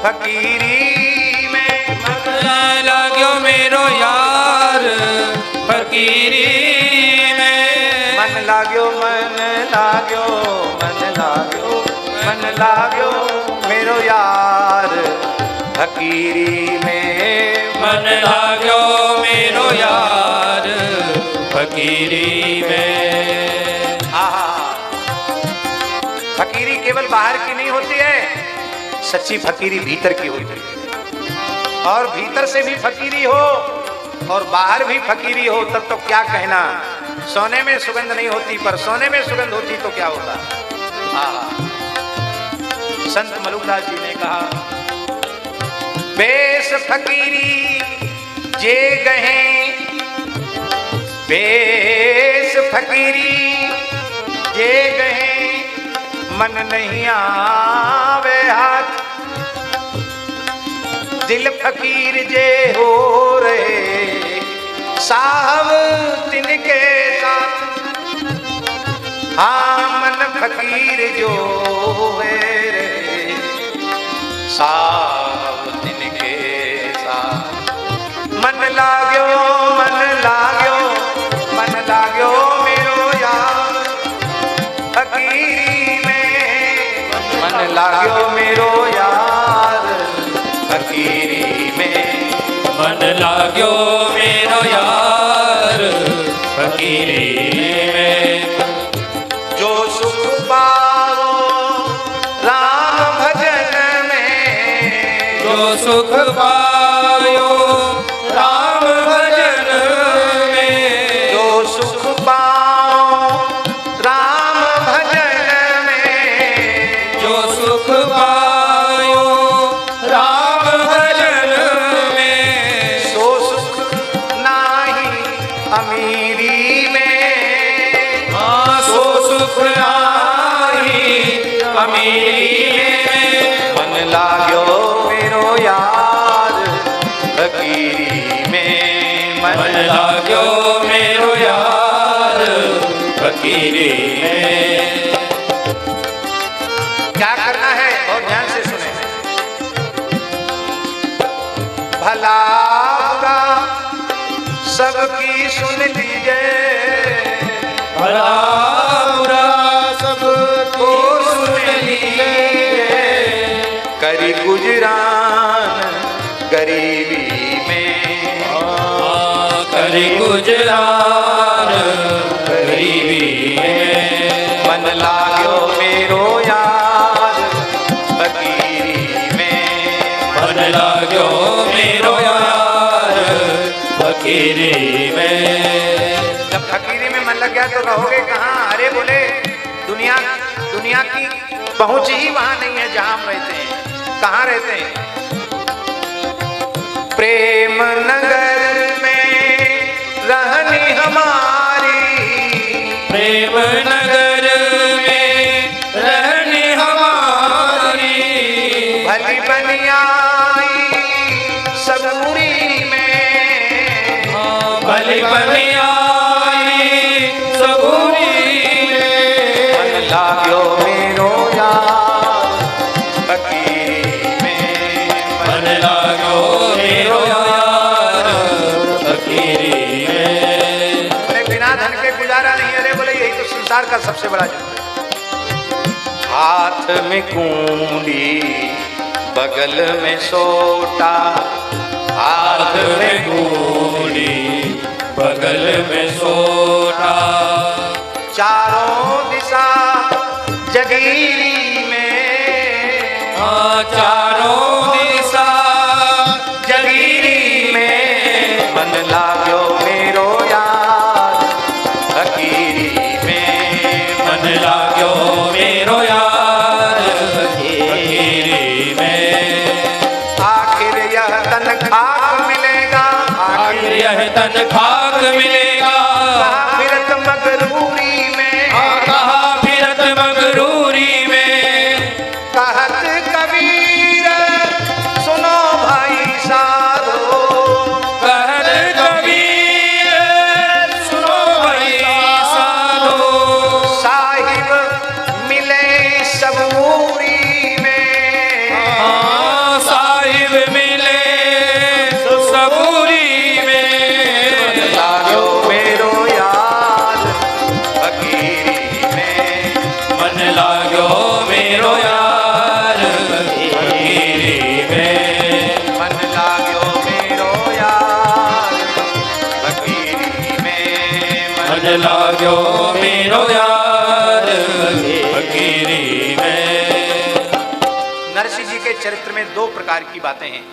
फकीरी में, मन लाग्यो मेरो यार फकीरी में, मन लाग्यो मन लाग्यो मन लाग्यो मन लाग्यो मेरो यार फकीरी में, मन लाग्यो मेरो यार फकीरी में। फकीरी केवल बाहर की नहीं होती है, सच्ची फकीरी भीतर की होती है। और भीतर से भी फकीरी हो और बाहर भी फकीरी हो तब तो क्या कहना। सोने में सुगंध नहीं होती, पर सोने में सुगंध होती तो क्या होता। संत मलुकदास जी ने कहा बेस फकीरी जे गहे, बेस फकीरी जे गहे, मन नहीं आवे हाथ, दिल फकीर जे हो रहे साहब तिनके साथ। हाँ मन फकीर जो है रे साहब तिनके साथ। मन लाग्यो मन लाग्यो मन लाग्यो मेरो यार फकीरी में, मन लाग्यो मेरो यार फकीरी में, मन लाग्यो मेरो यार फकीरी में। जो सुख पाओ राम भजन में, जो सुख पायो राम भजन में, जो सुख पाओ राम भजन में, जो सुख पायो राम भजन में, सो सुख नाही अमीरी में, हाँ सो सुख नाही अमीरी में। मन लाग्यो मेरो यार फकीरी में, मन लाग्यो मेरो यार फकीरी में। क्या करना है और ध्यान से सुने। भला बुरा सबकी सुन लीजिए, भला बुरा सबको सुन लीजिए, करी गुजरान गरीबी में, करी गुजरान गरीबी में। मन लाग्यो मेरो यार फकीरी में, मन लाग्यो मेरो यार फकीरी में। जब फकीरी में मन लग गया तो रहोगे कहाँ। अरे बोले दुनिया की पहुंच ही वहां नहीं है जहां हम रहते हैं। कहाँ रहते हैं? प्रेम नगर में रहनी हमारी, प्रेम नगर में रहनी हमारी, अपनी आई सबूरी में। मन लाग्यो मेरो यार फकीरी में। मन लाग्यो मेरो यार फकीरी में। बोले बिना धन के गुजारा नहीं। अरे बोले यही तो संसार का सबसे बड़ा जुर्म है। हाथ में कुंडी बगल में सोटा। हाथ में कुंडी बगल में सोटा। चारों दिशा जगीरी में। हाँ चारों दिशा जगीरी में। मन लाग्यो मेरो यार फकीरी में। मन लाग्यो मेरो यार फकीरी में। आखिर यह तन खाक मिलेगा। आखिर यह तन खाक मिलेगा। कहाँ फिरत मगरूरी में। कहाँ फिरत मगरूरी में। कहत कबीर सुनो भाई साधो। कहत कबीर सुनो भाई साधो। साहिब मिले सबूरी में। हाँ साहिब मिले सबूरी में। लाग्यो मेरो यार फकीरी में। मन लाग्यो मेरो यार फकीरी में। मन लाग्यो मेरो यार फकीरी में। मन लाग्यो मेरो यार फकीरी में। नरसिंह जी के चरित्र में दो प्रकार की बातें हैं।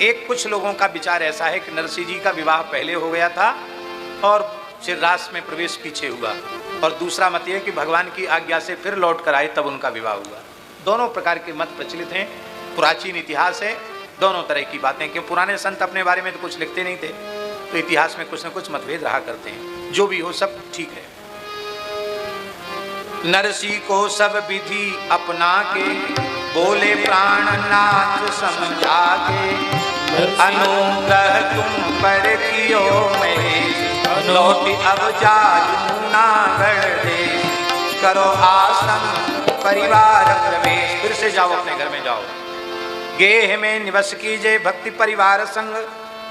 एक कुछ लोगों का विचार ऐसा है कि नरसिंह जी का विवाह पहले हो गया था और चिररास में प्रवेश पीछे हुआ, और दूसरा मत यह कि भगवान की आज्ञा से फिर लौट कर आए तब उनका विवाह हुआ। दोनों प्रकार के मत प्रचलित हैं, प्राचीन इतिहास है, दोनों तरह की बातें। क्यों पुराने संत अपने बारे में तो कुछ लिखते नहीं थे, तो इतिहास में कुछ न कुछ मतभेद रहा करते हैं। जो भी हो सब ठीक है। नरसिंह को सब विधि अपना के बोले प्राणनाथ समझा के। अनुग्रह तुम पर कियो महेश लौटी अब जा जूनागढ़ देश। करो आश्रम परिवार प्रवेश। फिर से जाओ अपने घर में जाओ। गेह में निवस कीजे भक्ति परिवार संग।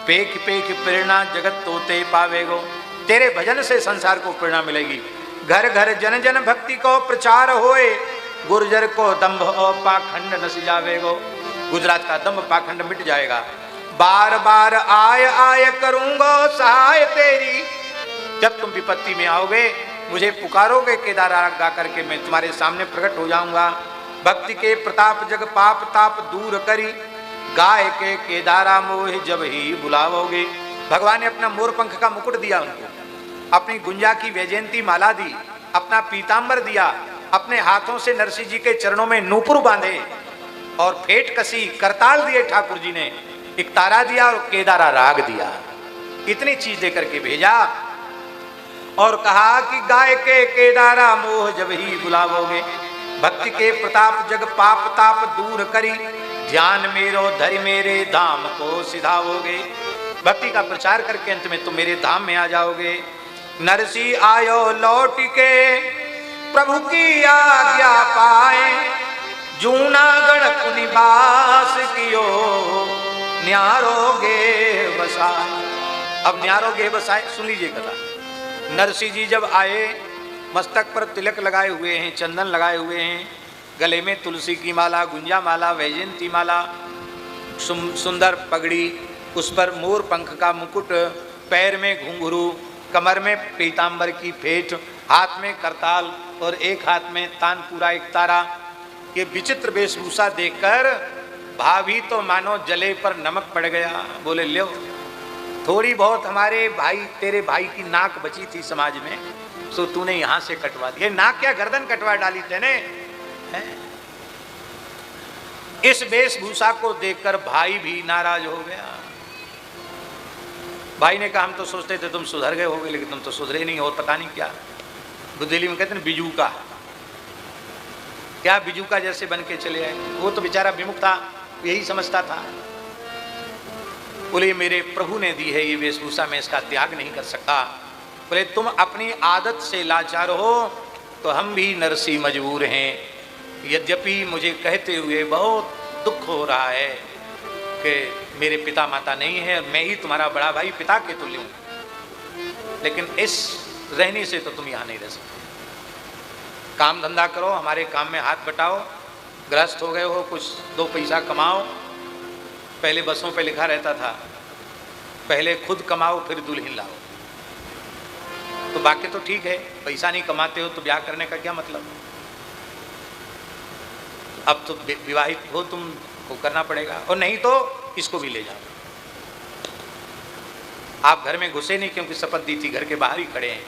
पेख पेख प्रेरणा जगत तोते पावेगो। तेरे भजन से संसार को प्रेरणा मिलेगी। घर घर जन जन भक्ति को प्रचार होए। गुर्जर को दंभ और पाखंड नस जावेगो। गुजरात का दंभ पाखंड मिट जाएगा। बार बार आय आय करूंगा सहाय तेरी। जब तुम विपत्ति में आओगे मुझे पुकारोगे केदार गा करके मैं तुम्हारे सामने प्रकट हो जाऊंगा। भक्ति के प्रताप जग पाप ताप दूर करी। गाय के केदारा मोह जब ही बुलावोगे। भगवान ने अपना मोर पंख का मुकुट दिया उनको, अपनी गुंजा की वैजयंती माला दी, अपना पीतांबर दिया, अपने हाथों से नरसिंह जी के चरणों में नूपुर बांधे और फेट कसी करताल दिए ठाकुर जी ने, एक तारा दिया और केदारा राग दिया। इतनी चीज देकर के भेजा और कहा कि गाय के केदारा मोह जब ही बुलावोगे। भक्ति के प्रताप जग पाप ताप दूर करी। ध्यान मेरो धरि मेरे धाम को सिधाओगे। भक्ति का प्रचार करके अंत में तुम मेरे धाम में आ जाओगे। नरसिंह आयो लौट के प्रभु की आज्ञा पाए। जूनागढ़ निवास कियो न्यारोगे बसाए। अब न्यारोगे बसाए सुन लीजिए कथा। नरसिंह जी जब आए मस्तक पर तिलक लगाए हुए हैं, चंदन लगाए हुए हैं, गले में तुलसी की माला, गुंजा माला, वैजयंती माला, सुंदर पगड़ी, उस पर मोर पंख का मुकुट, पैर में घुंघरू, कमर में पीतांबर की फेट, हाथ में करताल और एक हाथ में तानपुरा एक तारा। ये विचित्र वेशभूषा देखकर भाभी तो मानो जले पर नमक पड़ गया। बोले लो थोड़ी बहुत हमारे भाई तेरे भाई की नाक बची थी समाज में, सो तूने यहां से कटवा दी। नाक क्या गर्दन कटवा डाली तेने। इस वेशभूषा को देखकर भाई भी नाराज हो गया। भाई ने कहा हम तो सोचते थे तुम सुधर गए होगे, लेकिन तुम तो सुधरे नहीं हो, पता नहीं क्या। दिल्ली में कहते हैं बिजू का, क्या बिजू का जैसे बन के चले आए। वो तो बेचारा विमुख था, यही समझता था। बोले मेरे प्रभु ने दी है ये वेशभूषा, मैं इसका त्याग नहीं कर सकता। बोले तुम अपनी आदत से लाचार हो तो हम भी नरसी मजबूर हैं। यद्यपि मुझे कहते हुए बहुत दुख हो रहा है कि मेरे पिता माता नहीं है और मैं ही तुम्हारा बड़ा भाई पिता के तुल्य हूँ, लेकिन इस रहने से तो तुम यहाँ नहीं रह सकते। काम धंधा करो, हमारे काम में हाथ बटाओ, ग्रस्त हो गए हो, कुछ दो पैसा कमाओ। पहले बसों पे लिखा रहता था पहले खुद कमाओ फिर दुल्हन लाओ। तो बाकी तो ठीक है, पैसा नहीं कमाते हो तो ब्याह करने का क्या मतलब। अब तो विवाहित हो तुम को करना पड़ेगा, और नहीं तो इसको भी ले जाओ। आप घर में घुसे नहीं क्योंकि शपथ दी थी, घर के बाहर ही खड़े हैं।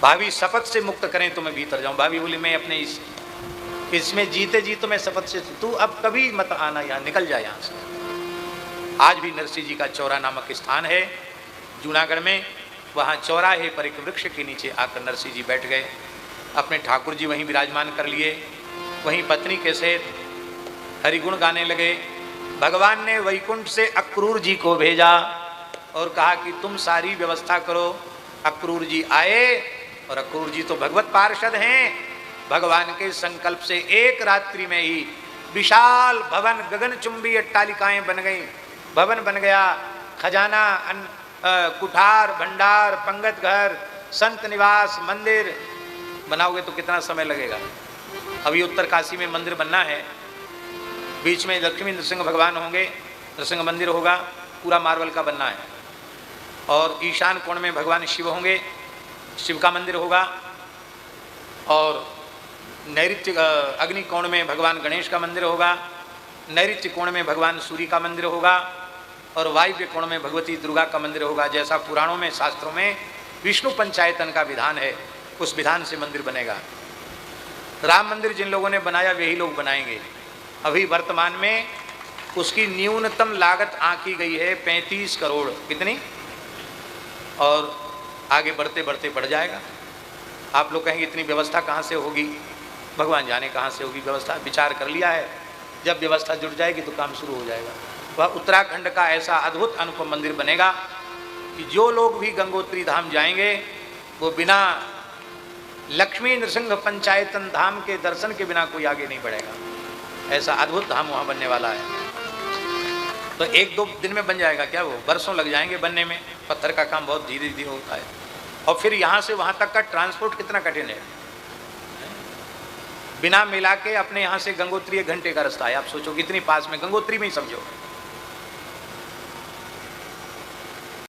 भाभी शपथ से मुक्त करें तो मैं भीतर जाऊं। भाभी बोली मैं अपने इसमें जीते जी तो मैं शपथ से, तू अब कभी मत आना यहाँ, निकल जा यहाँ से। आज भी नरसिंह जी का चौरा नामक स्थान है जूनागढ़ में, वहाँ चौराहे पर एक वृक्ष के नीचे आकर नरसिंह जी बैठ गए। अपने ठाकुर जी वहीं विराजमान कर लिए, वहीं पत्नी के सहित हरिगुण गाने लगे। भगवान ने वैकुंठ से अक्रूर जी को भेजा और कहा कि तुम सारी व्यवस्था करो। अक्रूर जी आए और अक्रूर जी तो भगवत पार्षद हैं। भगवान के संकल्प से एक रात्रि में ही विशाल भवन, गगनचुंबी अट्टालिकाएं बन गई, भवन बन गया। खजाना, कुठार, भंडार, पंगत घर, संत निवास, मंदिर बनाओगे तो कितना समय लगेगा। अभी उत्तर काशी में मंदिर बनना है, बीच में लक्ष्मी नृसिंह भगवान होंगे, नृसिंह मंदिर होगा, पूरा मार्बल का बनना है। और ईशान कोण में भगवान शिव होंगे, शिव का मंदिर होगा। और नैऋत्य अग्नि कोण में भगवान गणेश का मंदिर होगा। नैऋत्य कोण में भगवान सूर्य का मंदिर होगा। और वायव्य कोण में भगवती दुर्गा का मंदिर होगा। जैसा पुराणों में, शास्त्रों में विष्णु पंचायतन का विधान है, उस विधान से मंदिर बनेगा। राम मंदिर जिन लोगों ने बनाया वही लोग बनाएंगे। अभी वर्तमान में उसकी न्यूनतम लागत आंकी गई है 35 करोड़। कितनी? और आगे बढ़ते बढ़ते बढ़ जाएगा। आप लोग कहेंगे इतनी व्यवस्था कहाँ से होगी? भगवान जाने कहाँ से होगी व्यवस्था। विचार कर लिया है, जब व्यवस्था जुट जाएगी तो काम शुरू हो जाएगा। वह उत्तराखंड का ऐसा अद्भुत अनुपम मंदिर बनेगा कि जो लोग भी गंगोत्री धाम जाएंगे वो बिना लक्ष्मी नृसिंह पंचायतन धाम के दर्शन के बिना कोई आगे नहीं बढ़ेगा। ऐसा अद्भुत धाम वहाँ बनने वाला है। तो एक दो दिन में बन जाएगा क्या? वो वर्षों लग जाएंगे बनने में। पत्थर का काम बहुत धीरे धीरे होता है। और फिर यहाँ से वहाँ तक का ट्रांसपोर्ट कितना कठिन है। बिना मिला के अपने यहाँ से गंगोत्री 1 घंटे का रास्ता है। आप सोचो कितनी पास में, गंगोत्री में ही समझो